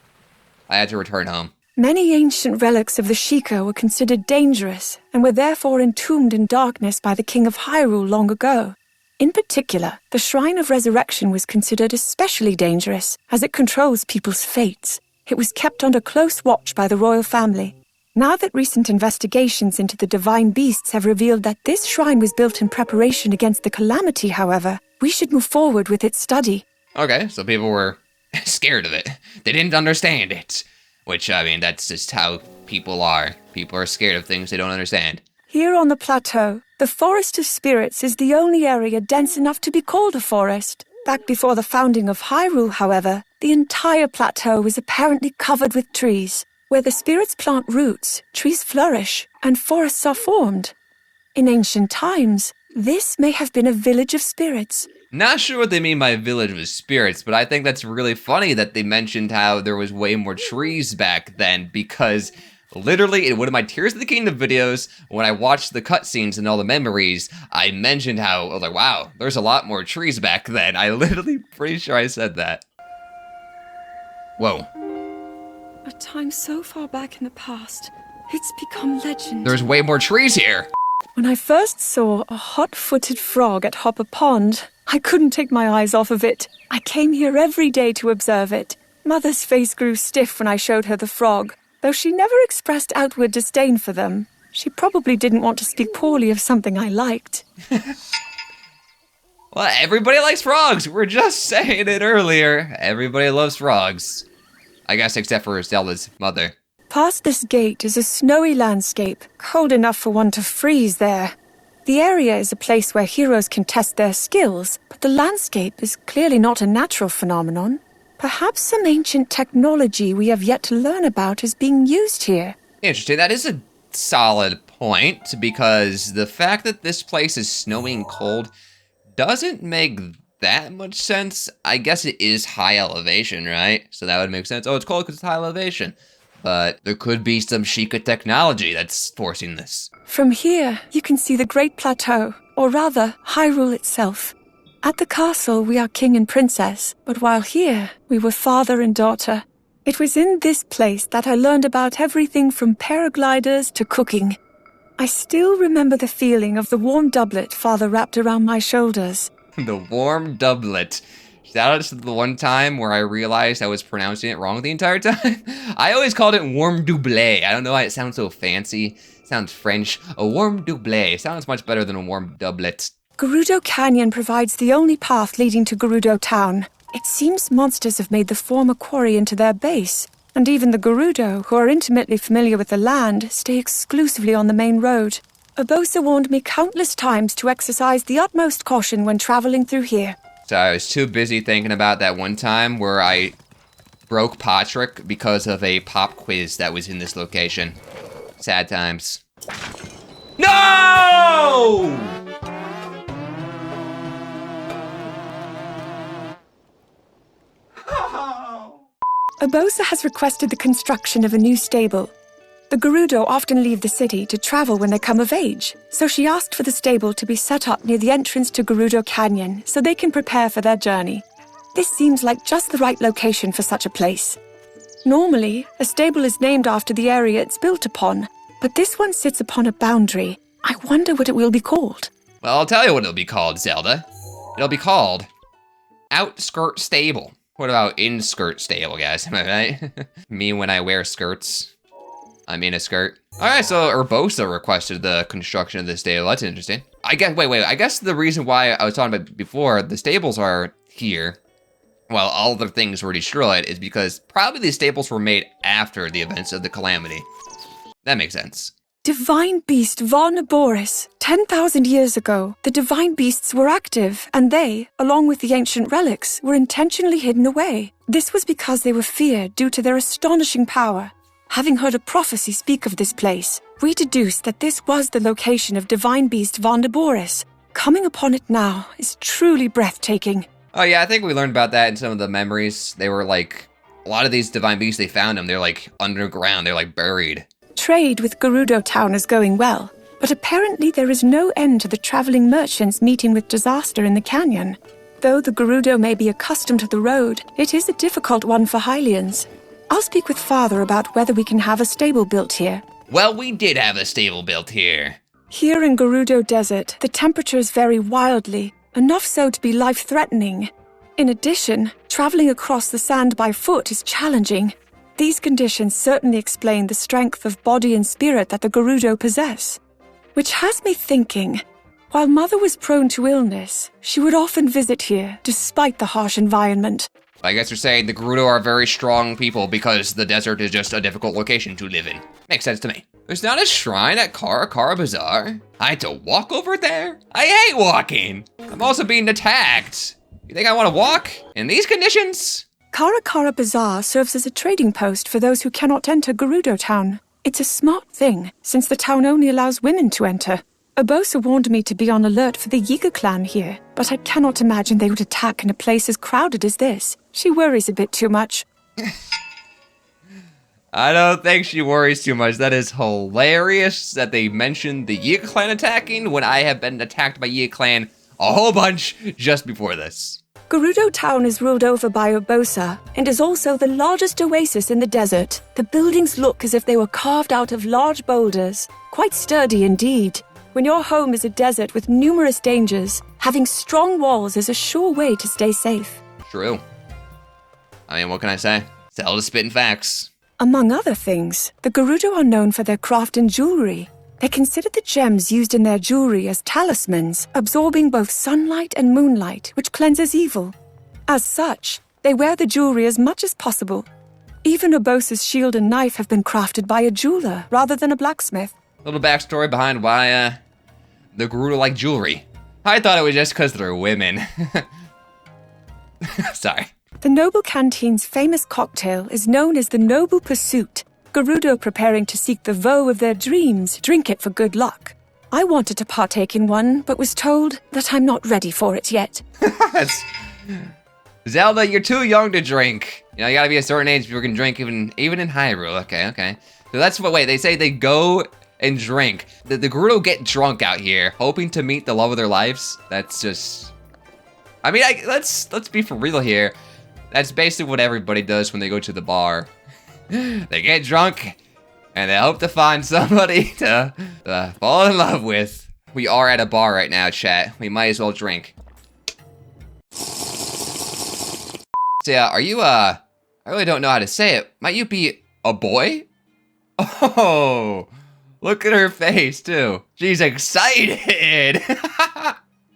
Speaker 1: I had to return home.
Speaker 3: Many ancient relics of the Sheikah were considered dangerous and were therefore entombed in darkness by the King of Hyrule long ago. In particular, the Shrine of Resurrection was considered especially dangerous as it controls people's fates. It was kept under close watch by the royal family. Now that recent investigations into the divine beasts have revealed that this shrine was built in preparation against the calamity, however, we should move forward with its study.
Speaker 1: Okay, so people were scared of it. They didn't understand it. Which, I mean, that's just how people are. People are scared of things they don't understand.
Speaker 3: Here on the plateau, the Forest of Spirits is the only area dense enough to be called a forest. Back before the founding of Hyrule, however, the entire plateau was apparently covered with trees. Where the spirits plant roots, trees flourish, and forests are formed. In ancient times, this may have been a village of spirits.
Speaker 1: Not sure what they mean by village of spirits, but I think that's really funny that they mentioned how there was way more trees back then, because literally in one of my Tears of the Kingdom videos, when I watched the cutscenes and all the memories, I mentioned how, I was like, wow, there's a lot more trees back then. I literally pretty sure I said that. Whoa.
Speaker 3: A time so far back in the past, it's become legend.
Speaker 1: There's way more trees here.
Speaker 3: When I first saw a hot-footed frog at Hopper Pond, I couldn't take my eyes off of it. I came here every day to observe it. Mother's face grew stiff when I showed her the frog, though she never expressed outward disdain for them. She probably didn't want to speak poorly of something I liked.
Speaker 1: Well, everybody likes frogs. We're just saying it earlier. Everybody loves frogs. I guess except for Zelda's mother.
Speaker 3: Past this gate is a snowy landscape, cold enough for one to freeze there. The area is a place where heroes can test their skills, but the landscape is clearly not a natural phenomenon. Perhaps some ancient technology we have yet to learn about is being used here.
Speaker 1: Interesting. That is a solid point, because the fact that this place is snowy and cold doesn't make that much sense. I guess it is high elevation, right? So that would make sense. Oh, it's cold because it's high elevation. But there could be some Sheikah technology that's forcing this.
Speaker 3: From here, you can see the Great Plateau, or rather, Hyrule itself. At the castle, we are king and princess, but while here, we were father and daughter. It was in this place that I learned about everything from paragliders to cooking. I still remember the feeling of the warm doublet father wrapped around my shoulders.
Speaker 1: The warm doublet. Shout out to the one time where I realized I was pronouncing it wrong the entire time. I always called it warm doublé. I don't know why it sounds so fancy. Sounds French. A warm doublet. Sounds much better than a warm doublet.
Speaker 3: Gerudo Canyon provides the only path leading to Gerudo Town. It seems monsters have made the former quarry into their base, and even the Gerudo, who are intimately familiar with the land, stay exclusively on the main road. Urbosa warned me countless times to exercise the utmost caution when traveling through here.
Speaker 1: So I was too busy thinking about that one time where I broke Patrick because of a pop quiz that was in this location. Sad times. No!
Speaker 3: Urbosa has requested the construction of a new stable. The Gerudo often leave the city to travel when they come of age, so she asked for the stable to be set up near the entrance to Gerudo Canyon so they can prepare for their journey. This seems like just the right location for such a place. Normally, a stable is named after the area it's built upon, but this one sits upon a boundary. I wonder what it will be called.
Speaker 1: Well, I'll tell you what it'll be called, Zelda. It'll be called Outskirt Stable. What about in-skirt stable, guys? Am I right? Me when I wear skirts. I'm in a skirt. All right, so Urbosa requested the construction of this stable. That's interesting. I guess the reason why I was talking about before, the stables are here while all the things were destroyed is because probably these stables were made after the events of the calamity. That makes sense.
Speaker 3: Divine beast Varnaboris. 10,000 years ago, the divine beasts were active, and they, along with the ancient relics, were intentionally hidden away. This was because they were feared due to their astonishing power. Having heard a prophecy speak of this place, we deduced that this was the location of divine beast Varnaboris. Coming upon it now is truly breathtaking.
Speaker 1: Oh yeah, I think we learned about that in some of the memories. They were like, a lot of these divine beasts, they found them, they're like underground, they're like buried.
Speaker 3: Trade with Gerudo Town is going well, but apparently there is no end to the traveling merchants meeting with disaster in the canyon. Though the Gerudo may be accustomed to the road, it is a difficult one for Hylians. I'll speak with Father about whether we can have a stable built here.
Speaker 1: Well, we did have a stable built here.
Speaker 3: Here in Gerudo Desert, the temperatures vary wildly, enough so to be life-threatening. In addition, traveling across the sand by foot is challenging. These conditions certainly explain the strength of body and spirit that the Gerudo possess. Which has me thinking, while Mother was prone to illness, she would often visit here, despite the harsh environment.
Speaker 1: I guess you're saying the Gerudo are very strong people because the desert is just a difficult location to live in. Makes sense to me. There's not a shrine at Korok Bazaar. I had to walk over there? I hate walking. I'm also being attacked. You think I want to walk in these conditions?
Speaker 3: Korok Bazaar serves as a trading post for those who cannot enter Gerudo Town. It's a smart thing, since the town only allows women to enter. Urbosa warned me to be on alert for the Yiga clan here, but I cannot imagine they would attack in a place as crowded as this. She worries a bit too much.
Speaker 1: I don't think she worries too much. That is hilarious that they mentioned the Yiga clan attacking when I have been attacked by Yiga clan a whole bunch just before this.
Speaker 3: Gerudo Town is ruled over by Urbosa and is also the largest oasis in the desert. The buildings look as if they were carved out of large boulders. Quite sturdy indeed. When your home is a desert with numerous dangers, having strong walls is a sure way to stay safe.
Speaker 1: True. I mean, what can I say? Zelda's spitting facts.
Speaker 3: Among other things, the Gerudo are known for their craft in jewelry. They consider the gems used in their jewelry as talismans, absorbing both sunlight and moonlight, which cleanses evil. As such, they wear the jewelry as much as possible. Even Urbosa's shield and knife have been crafted by a jeweler rather than a blacksmith.
Speaker 1: Little backstory behind why the Gerudo like jewelry. I thought it was just because they're women. Sorry.
Speaker 3: The Noble Canteen's famous cocktail is known as the Noble Pursuit. Gerudo preparing to seek the vow of their dreams drink it for good luck. I wanted to partake in one, but was told that I'm not ready for it yet.
Speaker 1: Zelda, you're too young to drink. You know, you gotta be a certain age before you can drink even in Hyrule. Okay. So that's what, wait, they say they go and drink. The Gerudo get drunk out here, hoping to meet the love of their lives. That's just... I mean, let's be for real here. That's basically what everybody does when they go to the bar. They get drunk, and they hope to find somebody to fall in love with. We are at a bar right now, chat. We might as well drink. So yeah, are you, I really don't know how to say it. Might you be a boy? Oh, Look at her face, too. She's excited.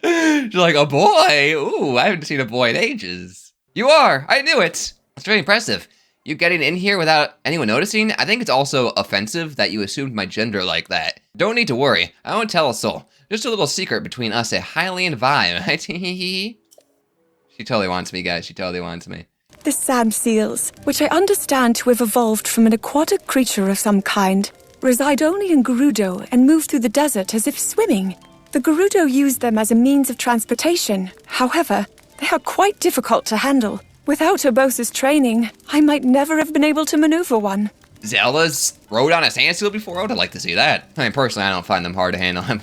Speaker 1: She's like, a boy? Ooh, I haven't seen a boy in ages. You are. I knew it. That's very impressive. You getting in here without anyone noticing? I think it's also offensive that you assumed my gender like that. Don't need to worry. I won't tell a soul. Just a little secret between us, a Hylian vibe. She totally wants me, guys. She totally wants me.
Speaker 3: The sand seals, which I understand to have evolved from an aquatic creature of some kind, reside only in Gerudo and move through the desert as if swimming. The Gerudo use them as a means of transportation. However, they are quite difficult to handle. Without Urbosa's training, I might never have been able to maneuver one.
Speaker 1: Zelda's rode on a sand seal before? I would like to see that. I mean, personally, I don't find them hard to handle. I'm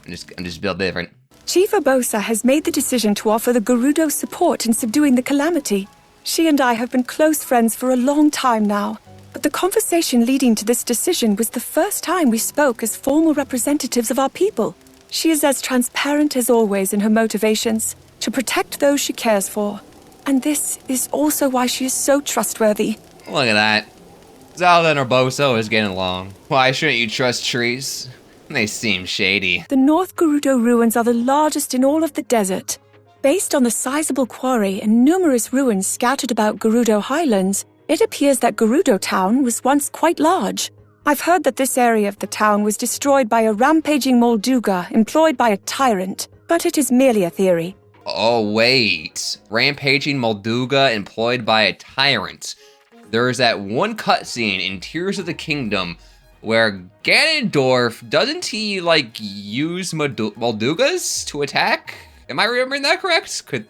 Speaker 1: just built different.
Speaker 3: Chief Urbosa has made the decision to offer the Gerudo support in subduing the calamity. She and I have been close friends for a long time now, but the conversation leading to this decision was the first time we spoke as formal representatives of our people. She is as transparent as always in her motivations, to protect those she cares for. And this is also why she is so trustworthy.
Speaker 1: Look at that. Zelda and Urbosa is getting along. Why shouldn't you trust trees? They seem shady.
Speaker 3: The North Gerudo ruins are the largest in all of the desert. Based on the sizable quarry and numerous ruins scattered about Gerudo Highlands, it appears that Gerudo Town was once quite large. I've heard that this area of the town was destroyed by a rampaging Molduga employed by a tyrant, but it is merely a theory.
Speaker 1: Oh, wait. Rampaging Molduga employed by a tyrant. There's that one cutscene in Tears of the Kingdom where Ganondorf, doesn't he, like, use Moldugas to attack? Am I remembering that correct? Could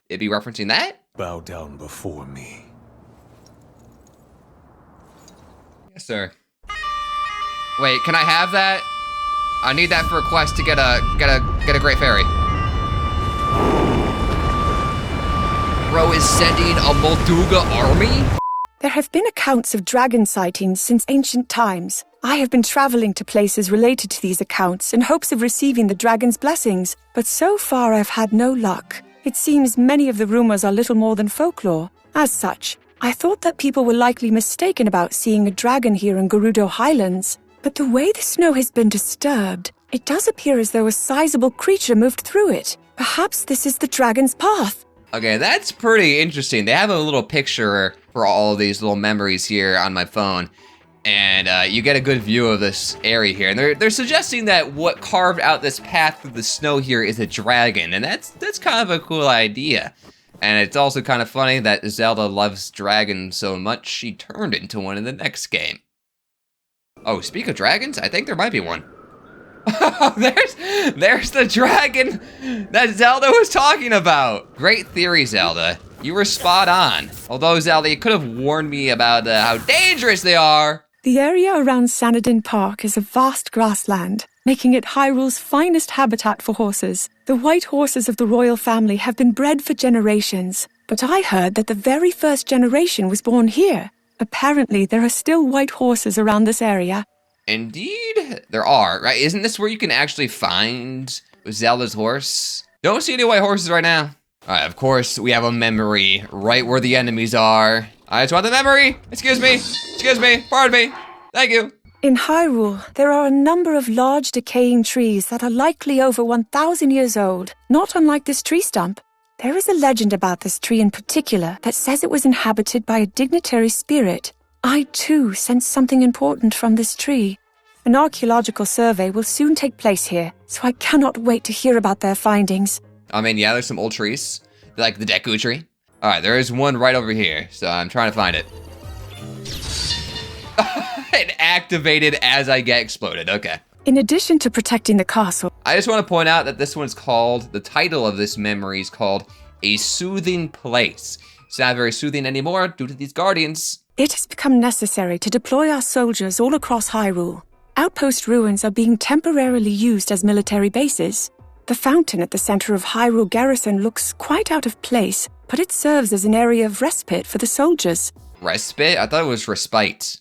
Speaker 1: it be referencing that?
Speaker 4: Bow down before me.
Speaker 1: Yes, sir. Wait, can I have that? I need that for a quest to get a Great Fairy. Bro is sending a Molduga army?
Speaker 3: There have been accounts of dragon sightings since ancient times. I have been traveling to places related to these accounts in hopes of receiving the dragon's blessings, but so far I've had no luck. It seems many of the rumors are little more than folklore. As such, I thought that people were likely mistaken about seeing a dragon here in Gerudo Highlands. But the way the snow has been disturbed, it does appear as though a sizable creature moved through it. Perhaps this is the dragon's path.
Speaker 1: Okay, that's pretty interesting. They have a little picture for all of these little memories here on my phone. And you get a good view of this area here. And they're suggesting that what carved out this path through the snow here is a dragon. And that's kind of a cool idea. And it's also kind of funny that Zelda loves dragons so much she turned into one in the next game. Oh, speak of dragons, I think there might be one. there's the dragon that Zelda was talking about. Great theory, Zelda. You were spot on. Although, Zelda, you could have warned me about how dangerous they are.
Speaker 3: The area around Sanadin Park is a vast grassland, making it Hyrule's finest habitat for horses. The white horses of the royal family have been bred for generations, but I heard that the very first generation was born here. Apparently, there are still white horses around this area.
Speaker 1: Indeed, there are, right? Isn't this where you can actually find Zelda's horse? Don't see any white horses right now. All right, of course, we have a memory right where the enemies are. I just want the memory. Excuse me, pardon me. Thank you.
Speaker 3: In Hyrule, there are a number of large decaying trees that are likely over 1,000 years old, not unlike this tree stump. There is a legend about this tree in particular that says it was inhabited by a dignitary spirit. I, too, sense something important from this tree. An archaeological survey will soon take place here, so I cannot wait to hear about their findings.
Speaker 1: I mean, yeah, there's some old trees, like the Deku tree. All right, there is one right over here, so I'm trying to find it. It activated as I get exploded, okay.
Speaker 3: In addition to protecting the castle,
Speaker 1: I just want to point out that this one's called, the title of this memory is called A Soothing Place. It's not very soothing anymore due to these guardians.
Speaker 3: it has become necessary to deploy our soldiers all across Hyrule. Outpost ruins are being temporarily used as military bases. The fountain at the center of Hyrule Garrison looks quite out of place, but it serves as an area of respite for the soldiers.
Speaker 1: Respite? I thought it was respite.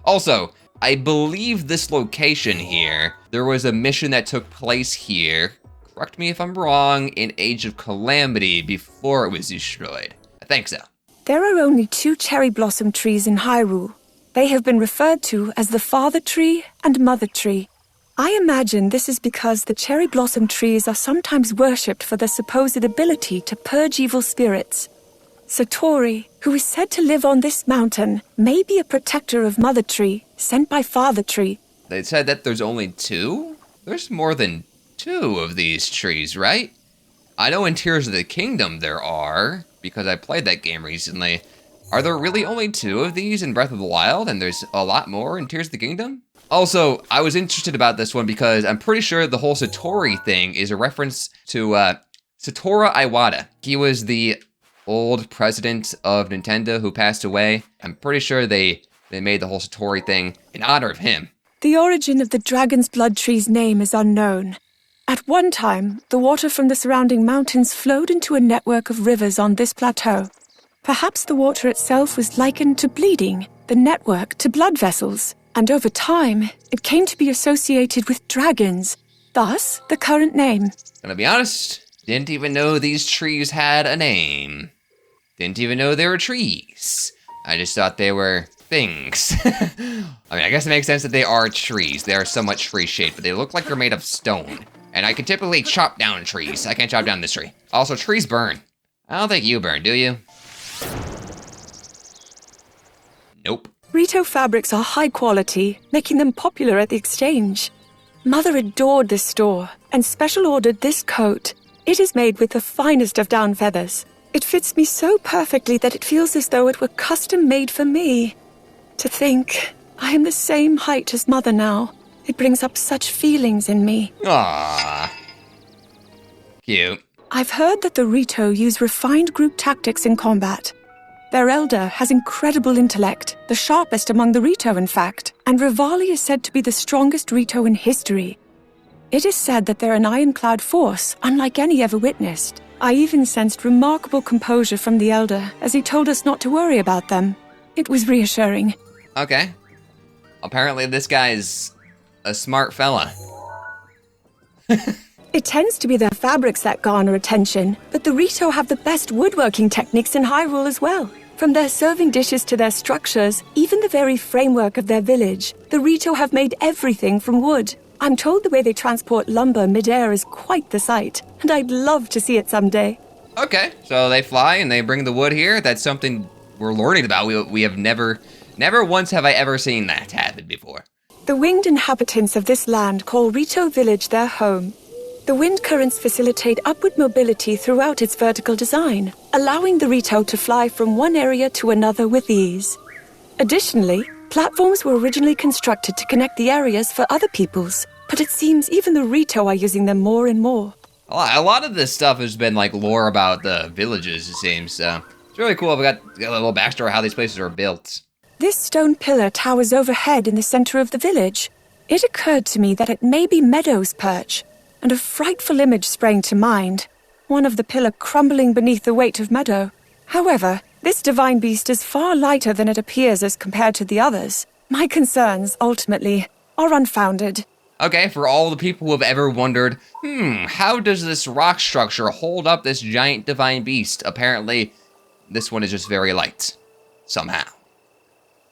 Speaker 1: Also, I believe this location here, there was a mission that took place here, correct me if I'm wrong, in Age of Calamity before it was destroyed. I think so.
Speaker 3: There are only 2 cherry blossom trees in Hyrule. They have been referred to as the Father Tree and Mother Tree. I imagine this is because the cherry blossom trees are sometimes worshipped for their supposed ability to purge evil spirits. Satori, who is said to live on this mountain, may be a protector of Mother Tree, sent by Father Tree.
Speaker 1: They said that there's only 2? There's more than 2 of these trees, right? I know in Tears of the Kingdom there are, because I played that game recently. Are there really only 2 of these in Breath of the Wild, and there's a lot more in Tears of the Kingdom? Also, I was interested about this one because I'm pretty sure the whole Satori thing is a reference to Satoru Iwata. He was the old president of Nintendo who passed away. I'm pretty sure they made the whole Satori thing in honor of him.
Speaker 3: The origin of the Dragon's Blood Tree's name is unknown. At one time, the water from the surrounding mountains flowed into a network of rivers on this plateau. Perhaps the water itself was likened to bleeding, the network to blood vessels, and over time, it came to be associated with dragons, thus the current name.
Speaker 1: Gonna be honest, didn't even know these trees had a name. Didn't even know they were trees. I just thought they were things. I mean, I guess it makes sense that they are trees. They are somewhat tree-shaped, but they look like they're made of stone. And I can typically chop down trees. I can't chop down this tree. Also, trees burn. I don't think you burn, do you? Nope.
Speaker 3: Rito fabrics are high quality, making them popular at the exchange. Mother adored this store and special ordered this coat. It is made with the finest of down feathers. It fits me so perfectly that it feels as though it were custom made for me. To think, I am the same height as Mother now. It brings up such feelings in me.
Speaker 1: Aww. Cute.
Speaker 3: I've heard that the Rito use refined group tactics in combat. Their elder has incredible intellect, the sharpest among the Rito, in fact, and Rivali is said to be the strongest Rito in history. It is said that they're an ironclad force, unlike any ever witnessed. I even sensed remarkable composure from the elder, as he told us not to worry about them. It was reassuring.
Speaker 1: Okay. Apparently this guy's a smart fella.
Speaker 3: It tends to be their fabrics that garner attention, but the Rito have the best woodworking techniques in Hyrule as well. From their serving dishes to their structures, even the very framework of their village, the Rito have made everything from wood. I'm told the way they transport lumber mid-air is quite the sight, and I'd love to see it someday.
Speaker 1: Okay, so they fly and they bring the wood here. That's something we're learning about. We have never once have I ever seen that happen before.
Speaker 3: The winged inhabitants of this land call Rito Village their home. The wind currents facilitate upward mobility throughout its vertical design, allowing the Rito to fly from one area to another with ease. Additionally, platforms were originally constructed to connect the areas for other peoples, but it seems even the Rito are using them more and more.
Speaker 1: A lot of this stuff has been like lore about the villages, it seems. It's really cool. We got a little backstory how these places are built.
Speaker 3: This stone pillar towers overhead in the center of the village. It occurred to me that it may be Meadow's perch, and a frightful image sprang to mind, one of the pillar crumbling beneath the weight of Meadow. However, this divine beast is far lighter than it appears as compared to the others. My concerns, ultimately, are unfounded.
Speaker 1: Okay, for all the people who have ever wondered, how does this rock structure hold up this giant divine beast? Apparently, this one is just very light. Somehow.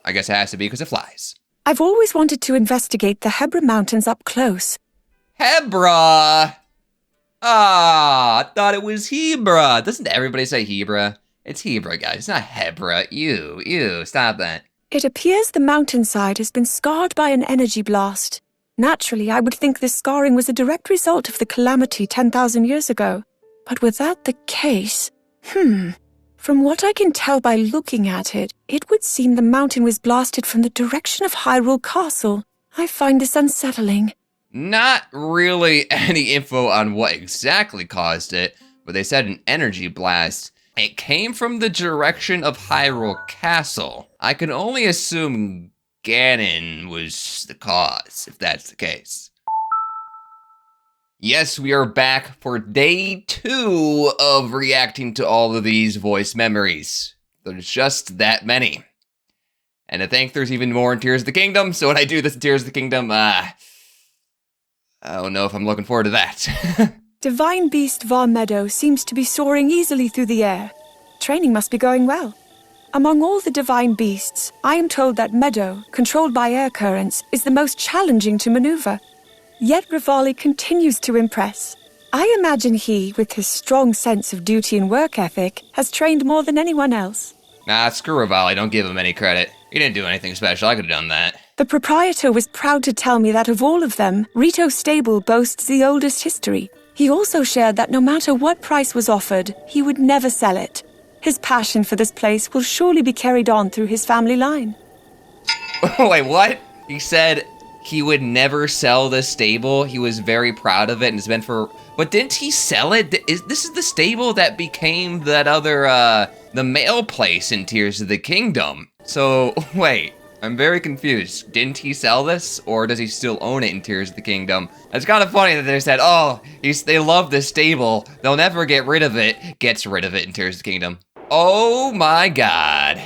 Speaker 1: I guess it has to be because it flies.
Speaker 3: I've always wanted to investigate the Hebra Mountains up close.
Speaker 1: Hebra! I thought it was Hebra. Doesn't everybody say Hebra? It's Hebra, guys. It's not Hebra. Ew, stop that.
Speaker 3: It appears the mountainside has been scarred by an energy blast. Naturally, I would think this scarring was a direct result of the calamity 10,000 years ago. But were that the case? From what I can tell by looking at it, it would seem the mountain was blasted from the direction of Hyrule Castle. I find this unsettling.
Speaker 1: Not really any info on what exactly caused it, but they said an energy blast. It came from the direction of Hyrule Castle. I can only assume Ganon was the cause, if that's the case. Yes, we are back for day 2 of reacting to all of these voice memories. There's just that many. And I think there's even more in Tears of the Kingdom, so when I do this in Tears of the Kingdom, I don't know if I'm looking forward to that.
Speaker 3: Divine Beast Var Meadow seems to be soaring easily through the air. Training must be going well. Among all the divine beasts, I am told that Meadow, controlled by air currents, is the most challenging to maneuver. Yet Rivali continues to impress. I imagine he, with his strong sense of duty and work ethic, has trained more than anyone else.
Speaker 1: Nah, screw Rivali, don't give him any credit. He didn't do anything special, I could've done that.
Speaker 3: The proprietor was proud to tell me that of all of them, Rito's stable boasts the oldest history. He also shared that no matter what price was offered, he would never sell it. His passion for this place will surely be carried on through his family line.
Speaker 1: Wait, what? He said he would never sell the stable. He was very proud of it and it's meant for... But didn't he sell it? This is the stable that became that other, the mail place in Tears of the Kingdom. So, wait, I'm very confused. Didn't he sell this, or does he still own it in Tears of the Kingdom? It's kind of funny that they said, oh, they love this stable. They'll never get rid of it. Gets rid of it in Tears of the Kingdom. Oh my god.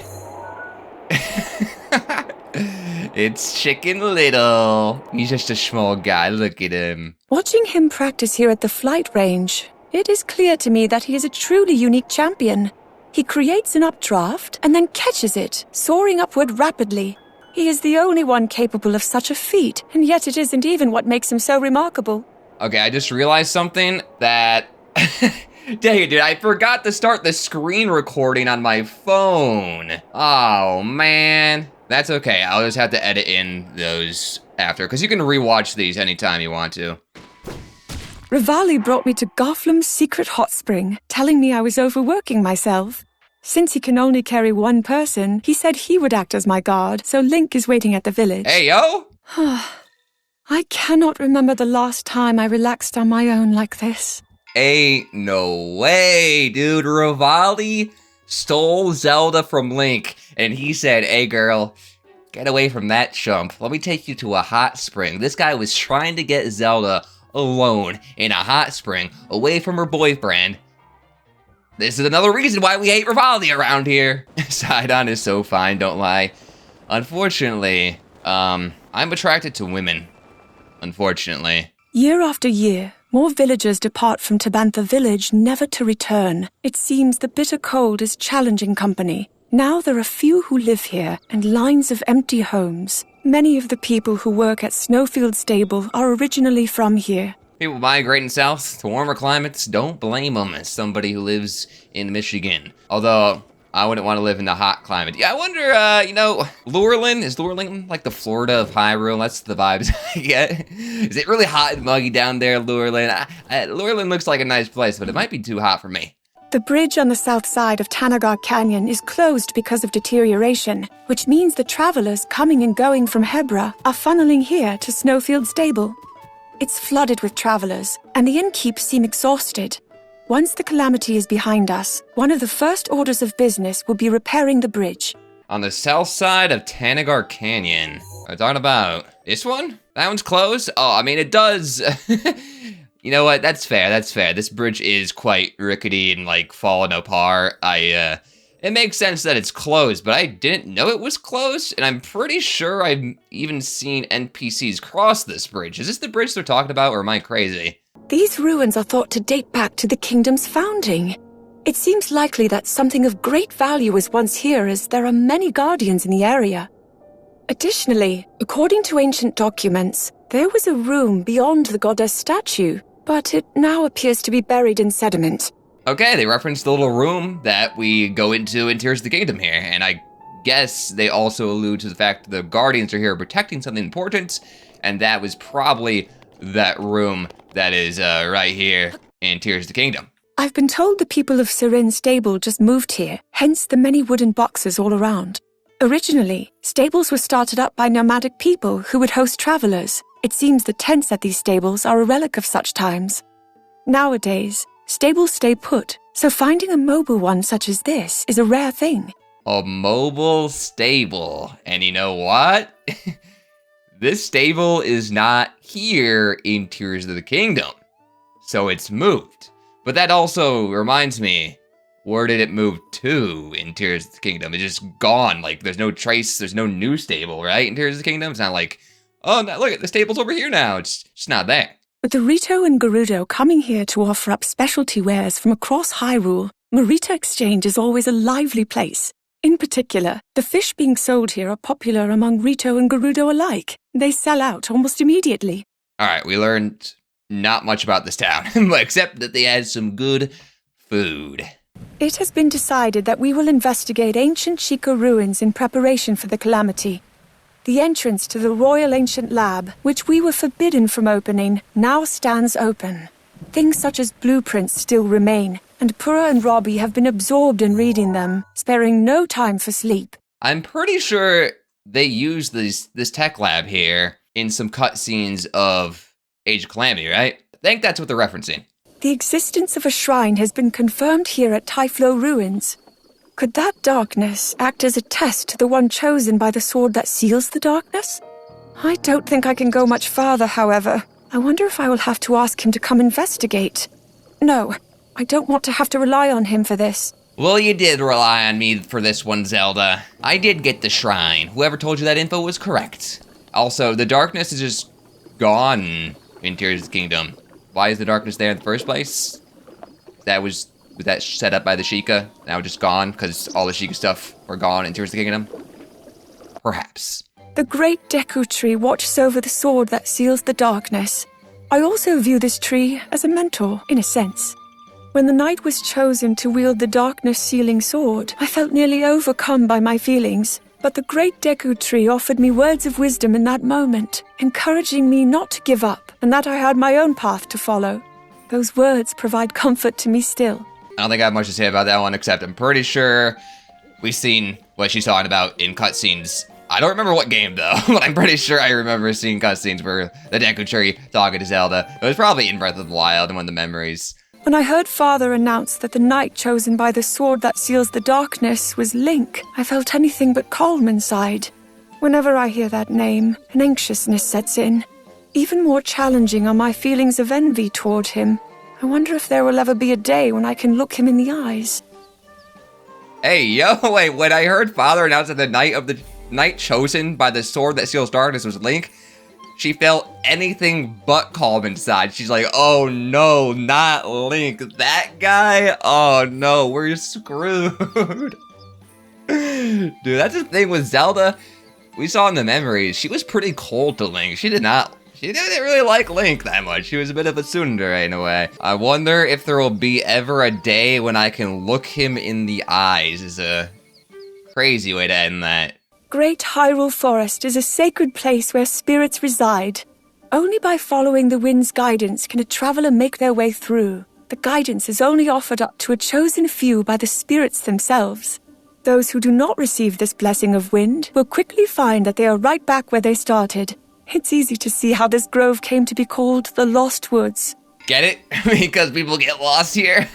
Speaker 1: It's Chicken Little. He's just a small guy, look at him.
Speaker 3: Watching him practice here at the flight range, it is clear to me that he is a truly unique champion. He creates an updraft and then catches it, soaring upward rapidly. He is the only one capable of such a feat, and yet it isn't even what makes him so remarkable.
Speaker 1: Okay, I just realized something that... Dang it, dude, I forgot to start the screen recording on my phone. Oh, man. That's okay, I'll just have to edit in those after, because you can rewatch these anytime you want to.
Speaker 3: Rivali brought me to Gothlam's secret hot spring, telling me I was overworking myself. Since he can only carry one person, he said he would act as my guard, so Link is waiting at the village.
Speaker 1: Hey, yo!
Speaker 3: I cannot remember the last time I relaxed on my own like this.
Speaker 1: Ain't no way, dude. Rivali stole Zelda from Link, and he said, hey, girl, get away from that chump. Let me take you to a hot spring. This guy was trying to get Zelda alone in a hot spring, away from her boyfriend. This is another reason why we hate Rivali around here. Sidon is so fine, don't lie. Unfortunately, I'm attracted to women. Unfortunately.
Speaker 3: Year after year, more villagers depart from Tabantha village, never to return. It seems the bitter cold is challenging company. Now there are few who live here, and lines of empty homes. Many of the people who work at Snowfield Stable are originally from here.
Speaker 1: People migrating south to warmer climates, don't blame them as somebody who lives in Michigan. Although, I wouldn't want to live in the hot climate. Yeah, I wonder, Lurelin? Is Lurelin like the Florida of Hyrule? That's the vibes I get. Is it really hot and muggy down there, Lurelin? Lurelin looks like a nice place, but it might be too hot for me.
Speaker 3: The bridge on the south side of Tanagar Canyon is closed because of deterioration, which means the travelers coming and going from Hebra are funneling here to Snowfield Stable. It's flooded with travelers, and the innkeep seem exhausted. Once the calamity is behind us, one of the first orders of business will be repairing the bridge.
Speaker 1: On the south side of Tanagar Canyon. I'm talking about this one? That one's closed? Oh, I mean, it does. You know what? That's fair. That's fair. This bridge is quite rickety and like falling apart. It makes sense that it's closed, but I didn't know it was closed, and I'm pretty sure I've even seen NPCs cross this bridge. Is this the bridge they're talking about, or am I crazy?
Speaker 3: These ruins are thought to date back to the kingdom's founding. It seems likely that something of great value was once here, as there are many guardians in the area. Additionally, according to ancient documents, there was a room beyond the goddess statue, but it now appears to be buried in sediment.
Speaker 1: Okay, they referenced the little room that we go into in Tears of the Kingdom here, and I guess they also allude to the fact that the Guardians are here protecting something important, and that was probably that room that is right here in Tears of the Kingdom.
Speaker 3: I've been told the people of Sirin Stable just moved here, hence the many wooden boxes all around. Originally, stables were started up by nomadic people who would host travelers. It seems the tents at these stables are a relic of such times. Nowadays, stables stay put, so finding a mobile one such as this is a rare thing.
Speaker 1: A mobile stable. And you know what? This stable is not here in Tears of the Kingdom. So it's moved. But that also reminds me, where did it move to in Tears of the Kingdom? It's just gone. Like, there's no trace, there's no new stable, right? In Tears of the Kingdom? It's not like, oh, no, look, the stable's over here now. It's just not there.
Speaker 3: With the Rito and Gerudo coming here to offer up specialty wares from across Hyrule, Marita Exchange is always a lively place. In particular, the fish being sold here are popular among Rito and Gerudo alike. They sell out almost immediately.
Speaker 1: Alright, we learned not much about this town, except that they had some good food.
Speaker 3: It has been decided that we will investigate ancient Sheikah ruins in preparation for the calamity. The entrance to the Royal Ancient Lab, which we were forbidden from opening, now stands open. Things such as blueprints still remain, and Pura and Robbie have been absorbed in reading them, sparing no time for sleep.
Speaker 1: I'm pretty sure they use this tech lab here in some cutscenes of Age of Calamity, right? I think that's what they're referencing.
Speaker 3: The existence of a shrine has been confirmed here at Typhlo Ruins. Could that darkness act as a test to the one chosen by the sword that seals the darkness? I don't think I can go much farther, however. I wonder if I will have to ask him to come investigate. No, I don't want to have to rely on him for this.
Speaker 1: Well, you did rely on me for this one, Zelda. I did get the shrine. Whoever told you that info was correct. Also, the darkness is just gone in Tears of the Kingdom. Why is the darkness there in the first place? Was that set up by the Sheikah? Now just gone because all the Sheikah stuff were gone in Tears of the Kingdom? Perhaps.
Speaker 3: The great Deku tree watches over the sword that seals the darkness. I also view this tree as a mentor, in a sense. When the knight was chosen to wield the darkness-sealing sword, I felt nearly overcome by my feelings. But the great Deku tree offered me words of wisdom in that moment, encouraging me not to give up, and that I had my own path to follow. Those words provide comfort to me still.
Speaker 1: I don't think I have much to say about that one, except I'm pretty sure we've seen what she's talking about in cutscenes. I don't remember what game, though, but I'm pretty sure I remember seeing cutscenes where the Deku tree talking to Zelda. It was probably in Breath of the Wild and one of the memories.
Speaker 3: When I heard Father announce that the knight chosen by the sword that seals the darkness was Link, I felt anything but calm inside. Whenever I hear that name, an anxiousness sets in. Even more challenging are my feelings of envy toward him. I wonder if there will ever be a day when I can look him in the eyes.
Speaker 1: Hey, yo, wait, when I heard Father announce that the knight chosen by the sword that seals darkness was Link, she felt anything but calm inside. She's like, oh no, not Link, that guy? Oh no, we're screwed. Dude, that's the thing with Zelda. We saw in the memories, she was pretty cold to Link. She didn't really like Link that much. She was a bit of a tsundere in a way. I wonder if there will be ever a day when I can look him in the eyes. Is a crazy way to end that.
Speaker 3: Great Hyrule Forest is a sacred place where spirits reside. Only by following the wind's guidance can a traveler make their way through. The guidance is only offered up to a chosen few by the spirits themselves. Those who do not receive this blessing of wind will quickly find that they are right back where they started. It's easy to see how this grove came to be called the Lost Woods.
Speaker 1: Get it? Because people get lost here?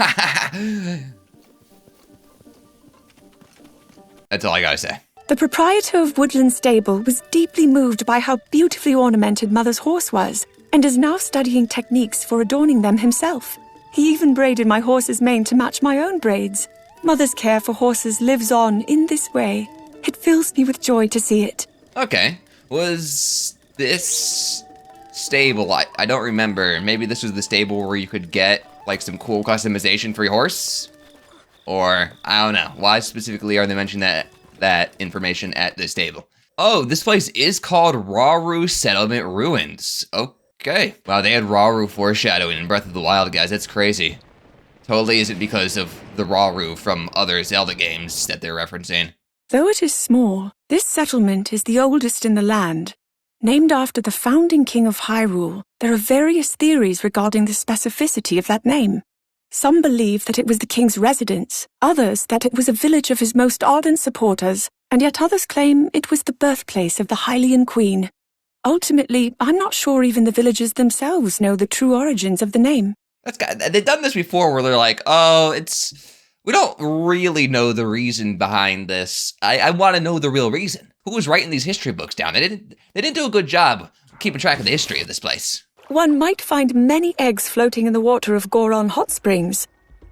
Speaker 1: That's all I gotta say.
Speaker 3: The proprietor of Woodland Stable was deeply moved by how beautifully ornamented Mother's horse was, and is now studying techniques for adorning them himself. He even braided my horse's mane to match my own braids. Mother's care for horses lives on in this way. It fills me with joy to see it.
Speaker 1: Okay. Was this stable? I don't remember. Maybe this was the stable where you could get, like, some cool customization for your horse? Or, I don't know. Why specifically are they mentioning that information at this stable? Oh, this place is called Rauru Settlement Ruins. Okay. Wow, they had Rauru foreshadowing in Breath of the Wild, guys. That's crazy. Totally isn't because of the Rauru from other Zelda games that they're referencing.
Speaker 3: Though it is small, this settlement is the oldest in the land. Named after the founding king of Hyrule, there are various theories regarding the specificity of that name. Some believe that it was the king's residence, others that it was a village of his most ardent supporters, and yet others claim it was the birthplace of the Hylian queen. Ultimately, I'm not sure even the villagers themselves know the true origins of the name.
Speaker 1: They've done this before where they're like, oh, we don't really know the reason behind this. I want to know the real reason. Who was writing these history books down? They didn't do a good job keeping track of the history of this place.
Speaker 3: One might find many eggs floating in the water of Goron hot springs.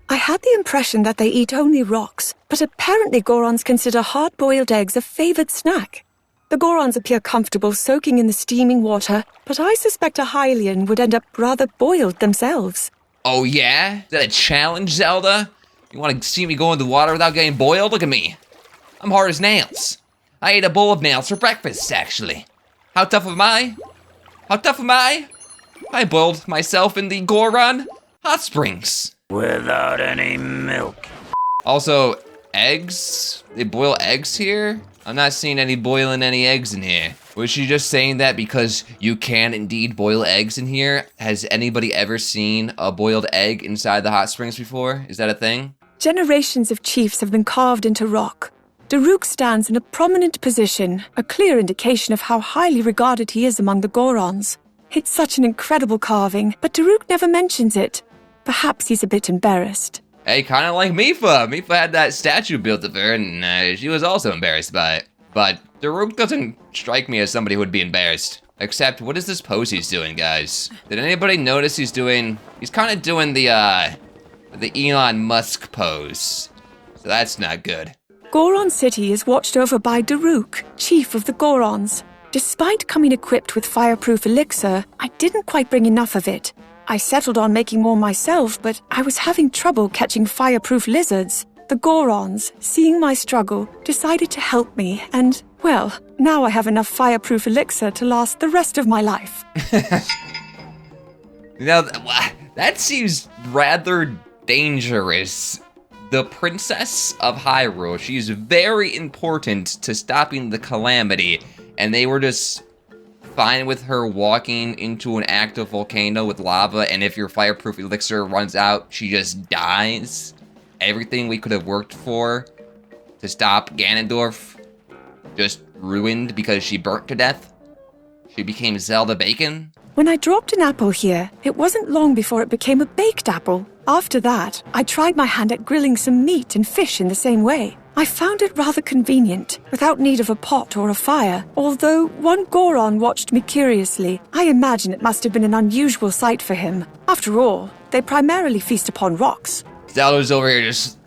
Speaker 3: I had the impression that they eat only rocks, but apparently Gorons consider hard-boiled eggs a favored snack. The Gorons appear comfortable soaking in the steaming water, but I suspect a Hylian would end up rather boiled themselves.
Speaker 1: Oh yeah? Is that a challenge, Zelda? You want to see me go in the water without getting boiled? Look at me. I'm hard as nails. I ate a bowl of nails for breakfast, actually. How tough am I? How tough am I? I boiled myself in the Goron hot springs.
Speaker 4: Without any milk.
Speaker 1: Also, eggs? They boil eggs here? I'm not seeing any boiling any eggs in here. Was she just saying that because you can indeed boil eggs in here? Has anybody ever seen a boiled egg inside the hot springs before? Is that a thing?
Speaker 3: Generations of chiefs have been carved into rock. Daruk stands in a prominent position, a clear indication of how highly regarded he is among the Gorons. It's such an incredible carving, but Daruk never mentions it. Perhaps he's a bit embarrassed.
Speaker 1: Hey, kind of like Mifa. Mifa had that statue built of her, and she was also embarrassed by it. But Daruk doesn't strike me as somebody who would be embarrassed. Except, what is this pose he's doing, guys? Did anybody notice he's kind of doing the Elon Musk pose. So that's not good.
Speaker 3: Goron City is watched over by Daruk, chief of the Gorons. Despite coming equipped with fireproof elixir, I didn't quite bring enough of it. I settled on making more myself, but I was having trouble catching fireproof lizards. The Gorons, seeing my struggle, decided to help me, and, well, now I have enough fireproof elixir to last the rest of my life.
Speaker 1: Now, that seems rather dangerous. The Princess of Hyrule, she's very important to stopping the calamity, and they were just fine with her walking into an active volcano with lava, and if your fireproof elixir runs out, she just dies. Everything we could have worked for to stop Ganondorf just ruined because she burnt to death. She became Zelda Bacon.
Speaker 3: When I dropped an apple here, it wasn't long before it became a baked apple. After that, I tried my hand at grilling some meat and fish in the same way. I found it rather convenient, without need of a pot or a fire. Although one Goron watched me curiously, I imagine it must have been an unusual sight for him. After all, they primarily feast upon rocks.
Speaker 1: Zelda's over here just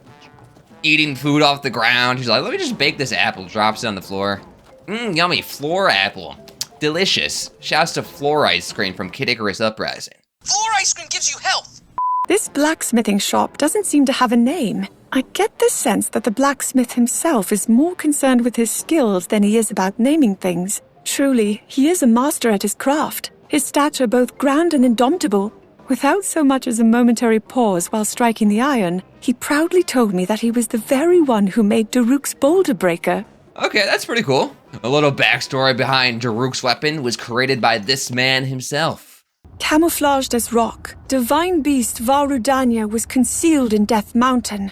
Speaker 1: eating food off the ground. She's like, let me just bake this apple. Drops it on the floor. Yummy, floor apple. Delicious. Shouts to Floor Ice Cream from Kid Icarus Uprising.
Speaker 5: Floor ice cream gives you health.
Speaker 3: This blacksmithing shop doesn't seem to have a name. I get the sense that the blacksmith himself is more concerned with his skills than he is about naming things. Truly, he is a master at his craft. His stature both grand and indomitable. Without so much as a momentary pause while striking the iron, he proudly told me that he was the very one who made Daruk's boulder breaker.
Speaker 1: Okay, that's pretty cool. A little backstory behind Daruk's weapon was created by this man himself.
Speaker 3: Camouflaged as rock, divine beast Varudanya was concealed in Death Mountain.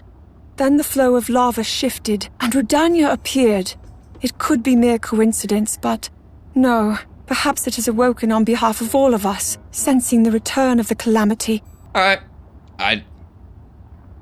Speaker 3: Then the flow of lava shifted, and Rudanya appeared. It could be mere coincidence, but no. Perhaps it has awoken on behalf of all of us, sensing the return of the calamity.
Speaker 1: Alright.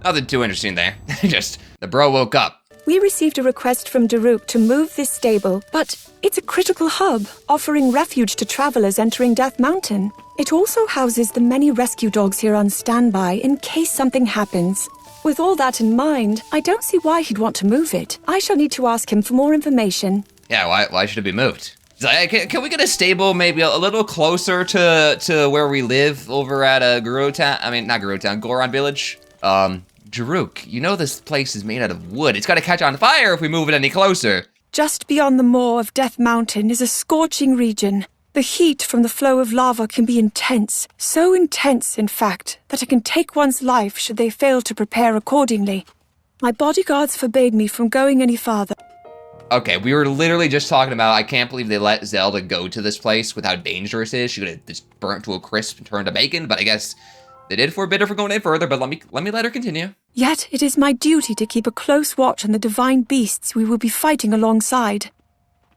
Speaker 1: Nothing too interesting there. Just, the bro woke up.
Speaker 3: We received a request from Daruk to move this stable, but it's a critical hub, offering refuge to travelers entering Death Mountain. It also houses the many rescue dogs here on standby in case something happens. With all that in mind, I don't see why he'd want to move it. I shall need to ask him for more information.
Speaker 1: Yeah, why should it be moved? Can we get a stable maybe a little closer to where we live over at Gerudo Town? I mean, not Gerudo Town, Goron Village. Daruk, you know this place is made out of wood. It's gotta catch on fire if we move it any closer.
Speaker 3: Just beyond the moor of Death Mountain is a scorching region. The heat from the flow of lava can be intense. So intense, in fact, that it can take one's life should they fail to prepare accordingly. My bodyguards forbade me from going any farther.
Speaker 1: Okay, we were literally just talking about, I can't believe they let Zelda go to this place with how dangerous it is. She could have just burnt to a crisp and turned to bacon, but I guess they did forbid her from going any further, but let me let her continue.
Speaker 3: Yet it is my duty to keep a close watch on the divine beasts we will be fighting alongside.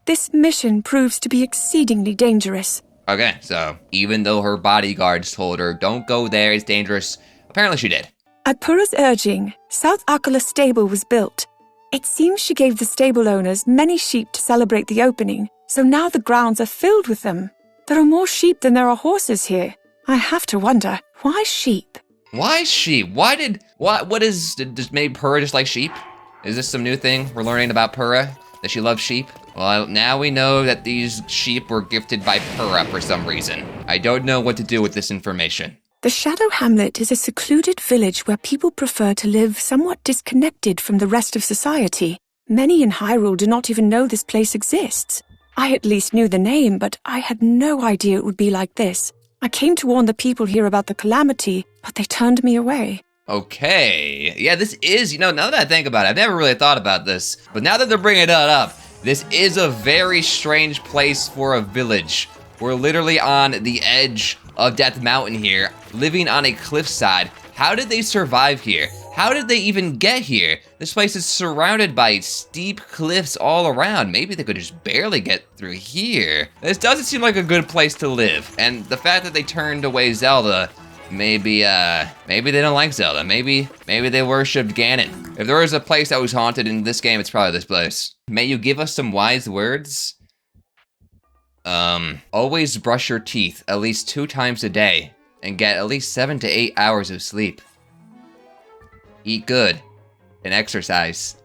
Speaker 3: This mission proves to be exceedingly dangerous.
Speaker 1: Okay, so even though her bodyguards told her, don't go there, it's dangerous, apparently she did.
Speaker 3: At Pura's urging, South Akkala stable was built. It seems she gave the stable owners many sheep to celebrate the opening, so now the grounds are filled with them. There are more sheep than there are horses here. I have to wonder, why sheep?
Speaker 1: Why sheep? Does made Pura just like sheep? Is this some new thing we're learning about Pura? That she loves sheep? Well, now we know that these sheep were gifted by Pura for some reason. I don't know what to do with this information.
Speaker 3: The Shadow Hamlet is a secluded village where people prefer to live somewhat disconnected from the rest of society. Many in Hyrule do not even know this place exists. I at least knew the name, but I had no idea it would be like this. I came to warn the people here about the calamity, but they turned me away.
Speaker 1: Okay. Yeah, this is, now that I think about it, I've never really thought about this, but now that they're bringing it up, this is a very strange place for a village. We're literally on the edge of Death Mountain here, living on a cliffside. How did they survive here? How did they even get here? This place is surrounded by steep cliffs all around. Maybe they could just barely get through here. This doesn't seem like a good place to live. And the fact that they turned away Zelda, maybe they don't like Zelda. Maybe they worshipped Ganon. If there was a place that was haunted in this game, it's probably this place. May you give us some wise words? Always brush your teeth at least 2 times a day and get at least 7 to 8 hours of sleep. Eat good and exercise.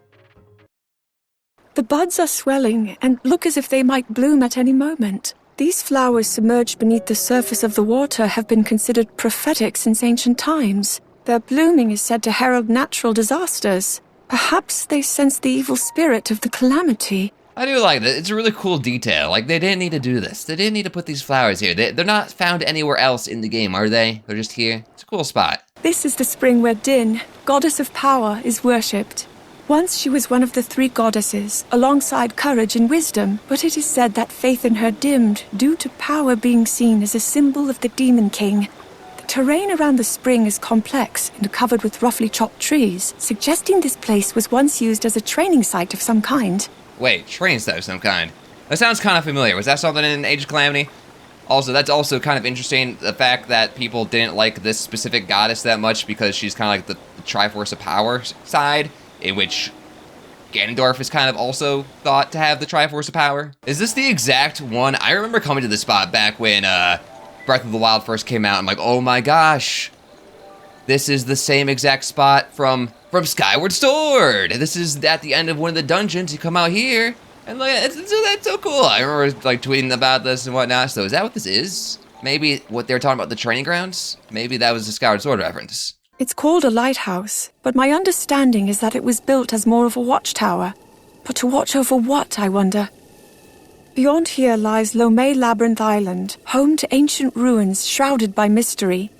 Speaker 3: The buds are swelling and look as if they might bloom at any moment. These flowers submerged beneath the surface of the water have been considered prophetic since ancient times. Their blooming is said to herald natural disasters. Perhaps they sense the evil spirit of the calamity.
Speaker 1: I do like that. It's a really cool detail. Like, they didn't need to do this. They didn't need to put these flowers here. They're not found anywhere else in the game, are they? They're just here. It's a cool spot.
Speaker 3: This is the spring where Din, goddess of power, is worshipped. Once she was one of the 3 goddesses, alongside courage and wisdom, but it is said that faith in her dimmed due to power being seen as a symbol of the Demon King. The terrain around the spring is complex and covered with roughly chopped trees, suggesting this place was once used as a training site of some kind.
Speaker 1: Wait, training site of some kind. That sounds kind of familiar. Was that something in Age of Calamity? Also, that's also kind of interesting, the fact that people didn't like this specific goddess that much because she's kind of like the Triforce of Power side, in which Ganondorf is kind of also thought to have the Triforce of Power. Is this the exact one? I remember coming to this spot back when Breath of the Wild first came out. I'm like, oh my gosh, this is the same exact spot from Skyward Sword. This is at the end of one of the dungeons. You come out here, and like, that's so cool. I remember like tweeting about this and whatnot. So is that what this is? Maybe what they were talking about, the training grounds? Maybe that was a Skyward Sword reference.
Speaker 3: It's called a lighthouse, but my understanding is that it was built as more of a watchtower. But to watch over what, I wonder? Beyond here lies Lomé Labyrinth Island, home to ancient ruins shrouded by mystery.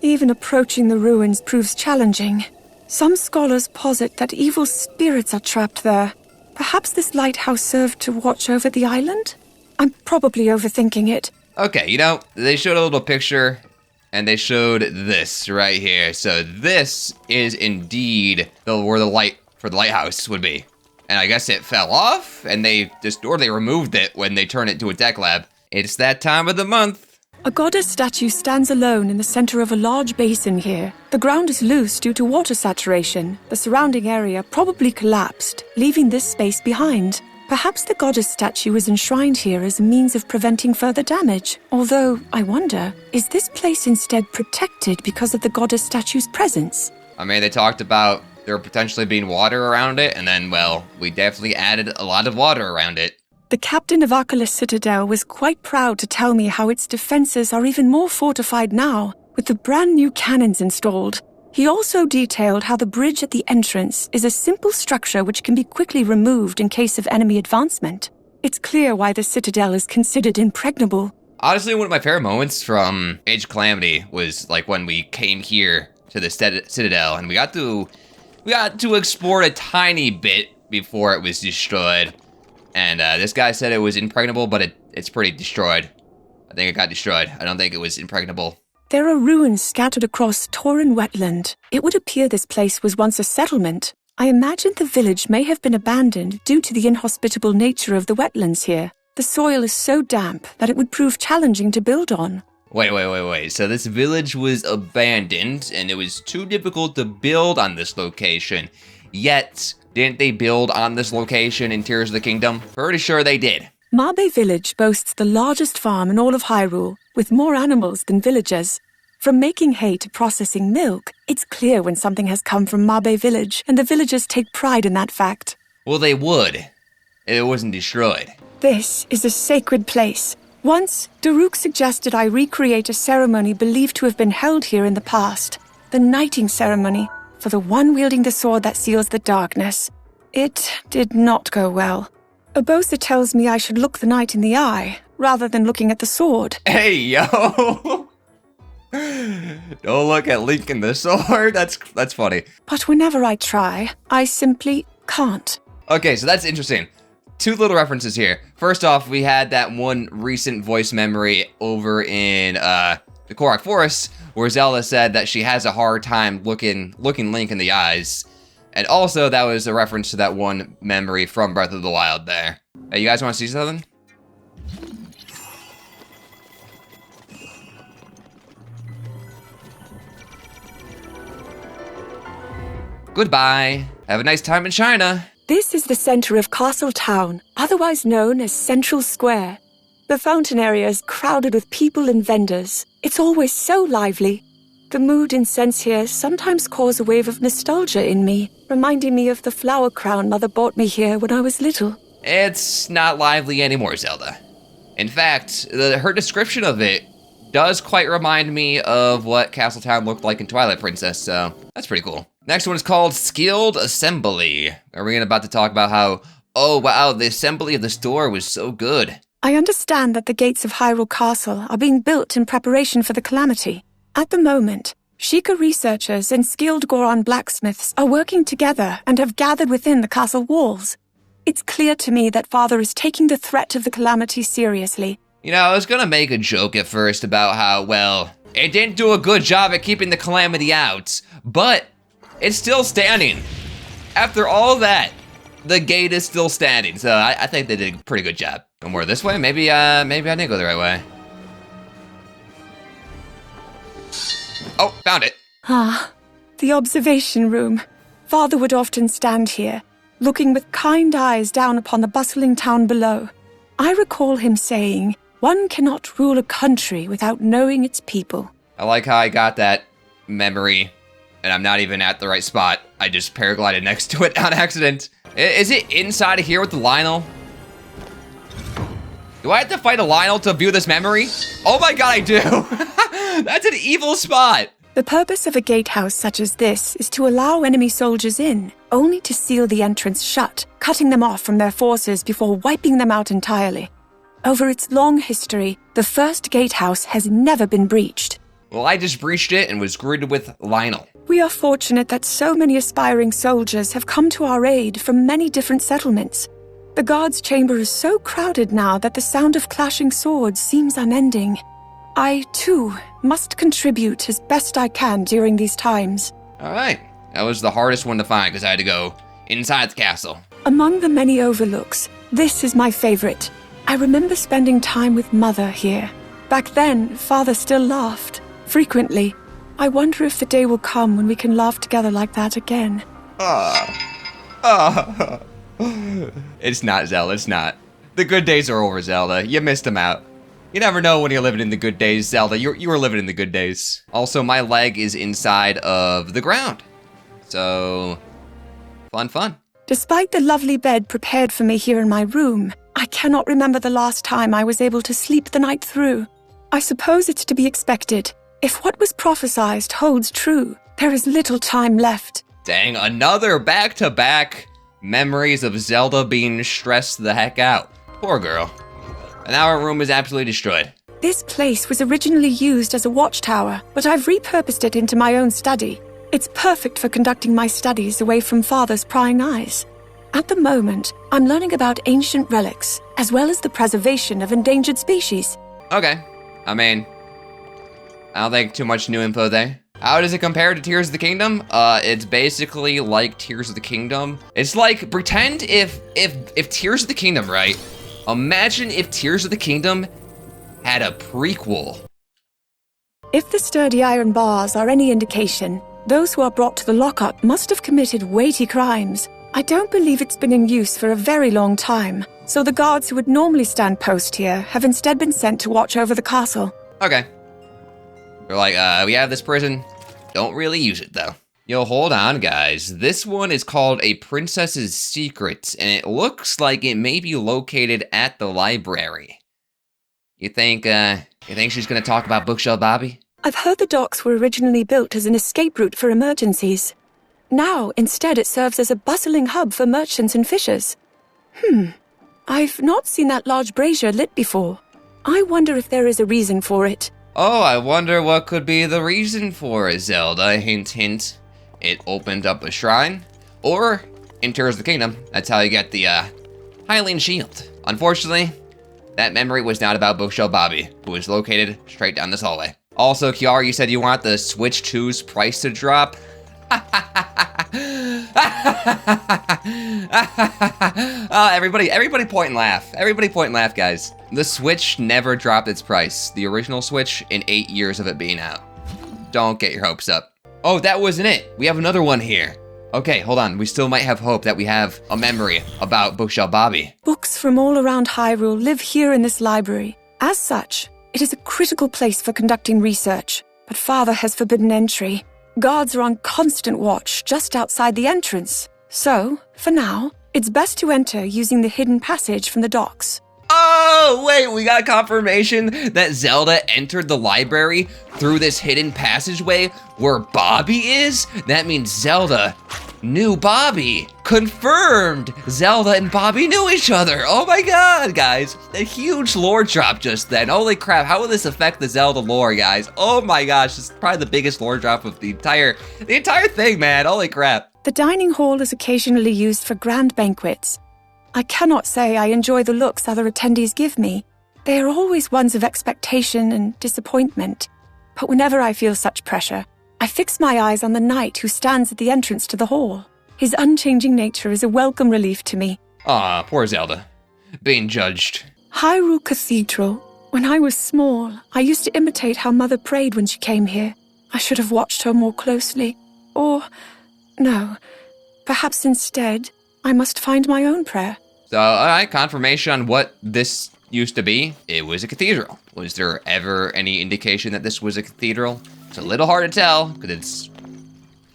Speaker 3: Even approaching the ruins proves challenging. Some scholars posit that evil spirits are trapped there. Perhaps this lighthouse served to watch over the island? I'm probably overthinking it.
Speaker 1: Okay, they showed a little picture, and they showed this right here. So this is indeed where the light for the lighthouse would be. And I guess it fell off, and they removed it when they turned it to a tech lab. It's that time of the month.
Speaker 3: A goddess statue stands alone in the center of a large basin here. The ground is loose due to water saturation. The surrounding area probably collapsed, leaving this space behind. Perhaps the goddess statue is enshrined here as a means of preventing further damage. Although, I wonder, is this place instead protected because of the goddess statue's presence?
Speaker 1: I mean, they talked about there potentially being water around it, and then, well, we definitely added a lot of water around it.
Speaker 3: The captain of Akkala Citadel was quite proud to tell me how its defenses are even more fortified now, with the brand new cannons installed. He also detailed how the bridge at the entrance is a simple structure which can be quickly removed in case of enemy advancement. It's clear why the Citadel is considered impregnable.
Speaker 1: Honestly, one of my favorite moments from Age of Calamity was like when we came here to the Citadel, and we got to explore a tiny bit before it was destroyed. And this guy said it was impregnable, but it's pretty destroyed. I think it got destroyed. I don't think it was impregnable.
Speaker 3: There are ruins scattered across Tauren wetland. It would appear this place was once a settlement. I imagine the village may have been abandoned due to the inhospitable nature of the wetlands here. The soil is so damp that it would prove challenging to build on.
Speaker 1: Wait. So this village was abandoned, and it was too difficult to build on this location. Yet, didn't they build on this location in Tears of the Kingdom? Pretty sure they did.
Speaker 3: Mabe Village boasts the largest farm in all of Hyrule, with more animals than villagers. From making hay to processing milk, it's clear when something has come from Mabe Village, and the villagers take pride in that fact.
Speaker 1: Well, they would, if it wasn't destroyed.
Speaker 3: This is a sacred place. Once, Daruk suggested I recreate a ceremony believed to have been held here in the past. The knighting ceremony, for the one wielding the sword that seals the darkness. It did not go well. Urbosa tells me I should look the knight in the eye, rather than looking at the sword.
Speaker 1: Hey, yo! Don't look at Link in the sword. That's funny.
Speaker 3: But whenever I try, I simply can't.
Speaker 1: Okay, so that's interesting. Two little references here. First off, we had that one recent voice memory over in the Korok Forest, where Zelda said that she has a hard time looking Link in the eyes. And also, that was a reference to that one memory from Breath of the Wild there. Hey, you guys want to see something? Goodbye. Have a nice time in China.
Speaker 3: This is the center of Castle Town, otherwise known as Central Square. The fountain area is crowded with people and vendors. It's always so lively. The mood and scents here sometimes cause a wave of nostalgia in me, reminding me of the flower crown Mother bought me here when I was little.
Speaker 1: It's not lively anymore, Zelda. In fact, her description of it does quite remind me of what Castletown looked like in Twilight Princess, so that's pretty cool. Next one is called Skilled Assembly. We're about to talk about how, oh wow, the assembly of the store was so good.
Speaker 3: I understand that the gates of Hyrule Castle are being built in preparation for the calamity. At the moment, Sheikah researchers and skilled Goron blacksmiths are working together and have gathered within the castle walls. It's clear to me that Father is taking the threat of the calamity seriously.
Speaker 1: You know, I was gonna make a joke at first about how, well, it didn't do a good job at keeping the calamity out, but it's still standing. After all that, the gate is still standing, so I think they did a pretty good job. No more this way? Maybe I didn't go the right way. Oh, found it.
Speaker 3: Ah, the observation room. Father would often stand here, looking with kind eyes down upon the bustling town below. I recall him saying, "One cannot rule a country without knowing its people."
Speaker 1: I like how I got that memory, and I'm not even at the right spot. I just paraglided next to it on accident. Is it inside of here with the Lionel? Do I have to fight a Lionel to view this memory? Oh my god, I do! That's an evil spot!
Speaker 3: The purpose of a gatehouse such as this is to allow enemy soldiers in, only to seal the entrance shut, cutting them off from their forces before wiping them out entirely. Over its long history, the first gatehouse has never been breached.
Speaker 1: Well, I just breached it and was greeted with Lionel.
Speaker 3: We are fortunate that so many aspiring soldiers have come to our aid from many different settlements. The guards' chamber is so crowded now that the sound of clashing swords seems unending. I, too, must contribute as best I can during these times.
Speaker 1: Alright, that was the hardest one to find because I had to go inside the castle.
Speaker 3: Among the many overlooks, this is my favorite. I remember spending time with Mother here. Back then, Father still laughed. Frequently. I wonder if the day will come when we can laugh together like that again.
Speaker 1: It's not, Zelda, it's not. The good days are over, Zelda. You missed them out. You never know when you're living in the good days, Zelda. You were living in the good days. Also, my leg is inside of the ground. So, fun.
Speaker 3: Despite the lovely bed prepared for me here in my room, I cannot remember the last time I was able to sleep the night through. I suppose it's to be expected. If what was prophesied holds true, there is little time left.
Speaker 1: Dang, another back-to-back memories of Zelda being stressed the heck out. Poor girl. And now our room is absolutely destroyed.
Speaker 3: This place was originally used as a watchtower, but I've repurposed it into my own study. It's perfect for conducting my studies away from Father's prying eyes. At the moment, I'm learning about ancient relics, as well as the preservation of endangered species.
Speaker 1: Okay. I mean, I don't think too much new info there. How does it compare to Tears of the Kingdom? It's basically like Tears of the Kingdom. It's like, pretend if Tears of the Kingdom, right? Imagine if Tears of the Kingdom had a prequel.
Speaker 3: If the sturdy iron bars are any indication, those who are brought to the lockup must have committed weighty crimes. I don't believe it's been in use for a very long time, so the guards who would normally stand post here have instead been sent to watch over the castle.
Speaker 1: Okay. They're like, we have this prison. Don't really use it, though. Yo, hold on, guys. This one is called A Princess's Secret, and it looks like it may be located at the library. You think she's gonna talk about Bookshelf Bobby?
Speaker 3: I've heard the docks were originally built as an escape route for emergencies. Now, instead, it serves as a bustling hub for merchants and fishers. I've not seen that large brazier lit before. I wonder if there is a reason for it.
Speaker 1: Oh, I wonder what could be the reason for it, Zelda. Hint, hint. It opened up a shrine, or enters the kingdom. That's how you get the Hylian shield. Unfortunately, that memory was not about Bookshelf Bobby, who is located straight down this hallway. Also, Kiara, you said you want the Switch 2's price to drop. Everybody point and laugh. Everybody point and laugh, guys. The Switch never dropped its price. The original Switch in 8 years of it being out. Don't get your hopes up. Oh, that wasn't it. We have another one here. Okay, hold on. We still might have hope that we have a memory about Bookshelf Bobby.
Speaker 3: Books from all around Hyrule live here in this library. As such, it is a critical place for conducting research, but Father has forbidden entry. Guards are on constant watch just outside the entrance. So, for now, it's best to enter using the hidden passage from the docks.
Speaker 1: Oh, wait, we got confirmation that Zelda entered the library through this hidden passageway where Bobby is? That means Zelda knew Bobby. Confirmed! Zelda and Bobby knew each other. Oh my god, guys. A huge lore drop just then. Holy crap, how will this affect the Zelda lore, guys? Oh my gosh, this is probably the biggest lore drop of the entire thing, man. Holy crap.
Speaker 3: The dining hall is occasionally used for grand banquets. I cannot say I enjoy the looks other attendees give me. They are always ones of expectation and disappointment. But whenever I feel such pressure, I fix my eyes on the knight who stands at the entrance to the hall. His unchanging nature is a welcome relief to me.
Speaker 1: Aw, poor Zelda. Being judged.
Speaker 3: Hyrule Cathedral. When I was small, I used to imitate how Mother prayed when she came here. I should have watched her more closely. Or, no, perhaps instead, I must find my own prayer.
Speaker 1: So, alright, confirmation on what this used to be. It was a cathedral. Was there ever any indication that this was a cathedral? It's a little hard to tell, because it's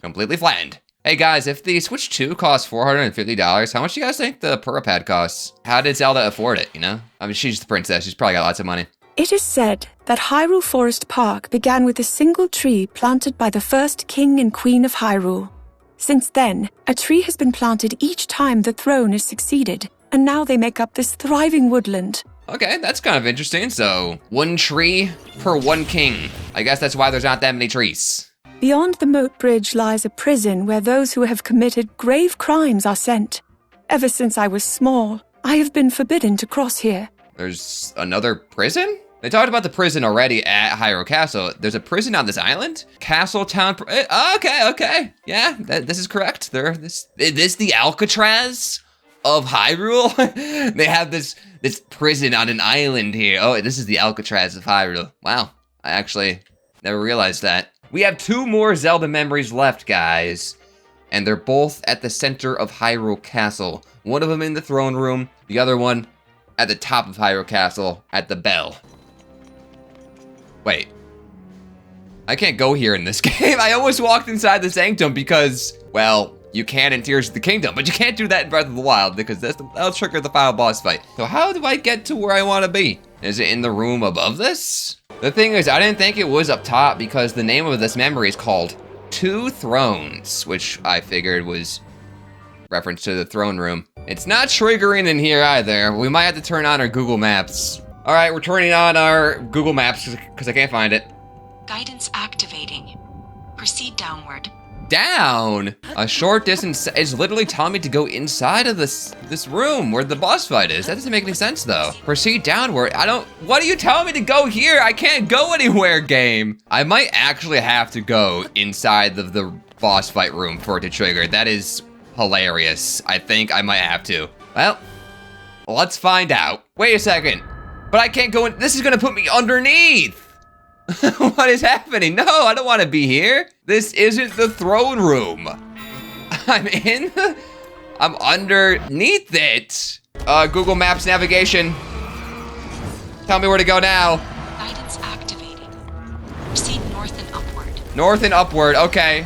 Speaker 1: completely flattened. Hey guys, if the Switch 2 costs $450, how much do you guys think the Purapad costs? How did Zelda afford it, you know? I mean, she's the princess, she's probably got lots of money.
Speaker 3: It is said that Hyrule Forest Park began with a single tree planted by the first king and queen of Hyrule. Since then, a tree has been planted each time the throne is succeeded, and now they make up this thriving woodland.
Speaker 1: Okay, that's kind of interesting. So, one tree per one king. I guess that's why there's not that many trees.
Speaker 3: Beyond the moat bridge lies a prison where those who have committed grave crimes are sent. Ever since I was small, I have been forbidden to cross here.
Speaker 1: There's another prison? They talked about the prison already at Hyrule Castle. There's a prison on this island? Castle Town. Okay. Yeah, this is correct. This the Alcatraz of Hyrule? They have this prison on an island here. Oh, this is the Alcatraz of Hyrule. Wow, I actually never realized that. We have 2 more Zelda memories left, guys. And they're both at the center of Hyrule Castle. One of them in the throne room, the other one at the top of Hyrule Castle at the bell. Wait. I can't go here in this game. I almost walked inside the sanctum because, well, you can in Tears of the Kingdom, but you can't do that in Breath of the Wild because that'll trigger the final boss fight. So how do I get to where I want to be? Is it in the room above this? The thing is, I didn't think it was up top because the name of this memory is called Two Thrones, which I figured was reference to the throne room. It's not triggering in here either. We might have to turn on our Google Maps. All right, we're turning on our Google Maps because I can't find it.
Speaker 2: Guidance activating. Proceed downward.
Speaker 1: Down? A short distance is literally telling me to go inside of this room where the boss fight is. That doesn't make any sense though. Proceed downward. What are you telling me to go here? I can't go anywhere, game. I might actually have to go inside of the boss fight room for it to trigger. That is hilarious. I think I might have to. Well, let's find out. Wait a second. But I can't go in. This is gonna put me underneath. What is happening? No, I don't want to be here. This isn't the throne room. I'm underneath it. Google Maps navigation. Tell me where to go now.
Speaker 2: Guidance activating. Proceed north and upward.
Speaker 1: North and upward, okay.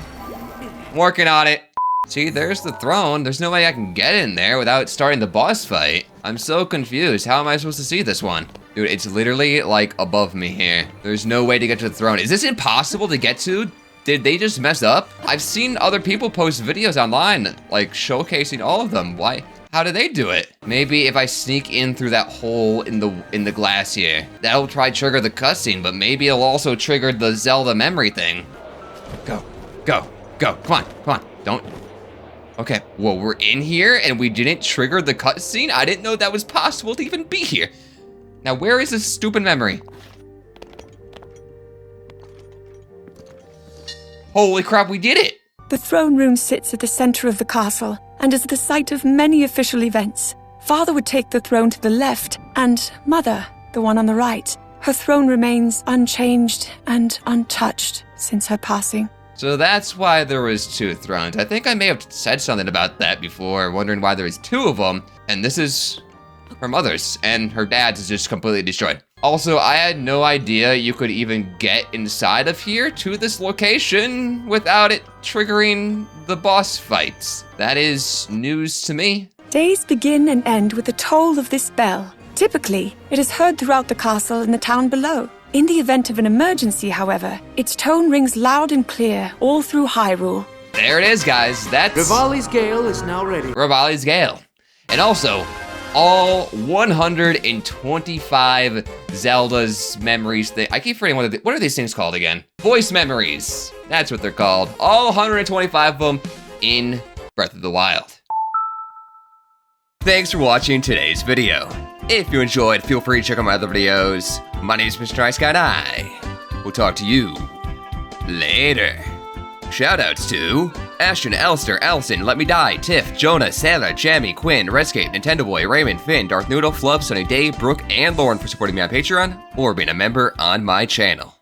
Speaker 1: I'm working on it. See, there's the throne. There's no way I can get in there without starting the boss fight. I'm so confused. How am I supposed to see this one? Dude, it's literally like above me here. There's no way to get to the throne. Is this impossible to get to Did they just mess up? I've seen other people post videos online, like showcasing all of them. Why? How do they do it? Maybe if I sneak in through that hole in the glass here, that'll try to trigger the cutscene, but maybe it'll also trigger the Zelda memory thing. Go, go, go, come on, don't. Okay, well, we're in here and we didn't trigger the cutscene? I didn't know that was possible to even be here. Now, where is this stupid memory? Holy crap, we did it!
Speaker 3: The throne room sits at the center of the castle and is the site of many official events. Father would take the throne to the left, and Mother, the one on the right. Her throne remains unchanged and untouched since her passing.
Speaker 1: So that's why there was 2 thrones. I think I may have said something about that before, wondering why there was 2 of them, and this is her mother's, and her dad's is just completely destroyed. Also, I had no idea you could even get inside of here to this location without it triggering the boss fights. That is news to me.
Speaker 3: Days begin and end with the toll of this bell. Typically, it is heard throughout the castle and the town below. In the event of an emergency, however, its tone rings loud and clear all through Hyrule.
Speaker 1: There it is, guys. That's
Speaker 6: Rivali's Gale is now ready.
Speaker 1: Rivali's Gale. And also, all 125 Zelda's memories. I keep forgetting what are these things called again? Voice memories. That's what they're called. All 125 of them in Breath of the Wild. Thanks for watching today's video. If you enjoyed, feel free to check out my other videos. My name is Mr. Nice Guy and I will talk to you later. Shoutouts to Ashton, Elster, Elson, Let Me Die, Tiff, Jonah, Sailor, Jamie, Quinn, Redscape, Nintendo Boy, Raymond, Finn, Darth Noodle, Flub, Sunny Day, Brooke, and Lauren for supporting me on Patreon or being a member on my channel.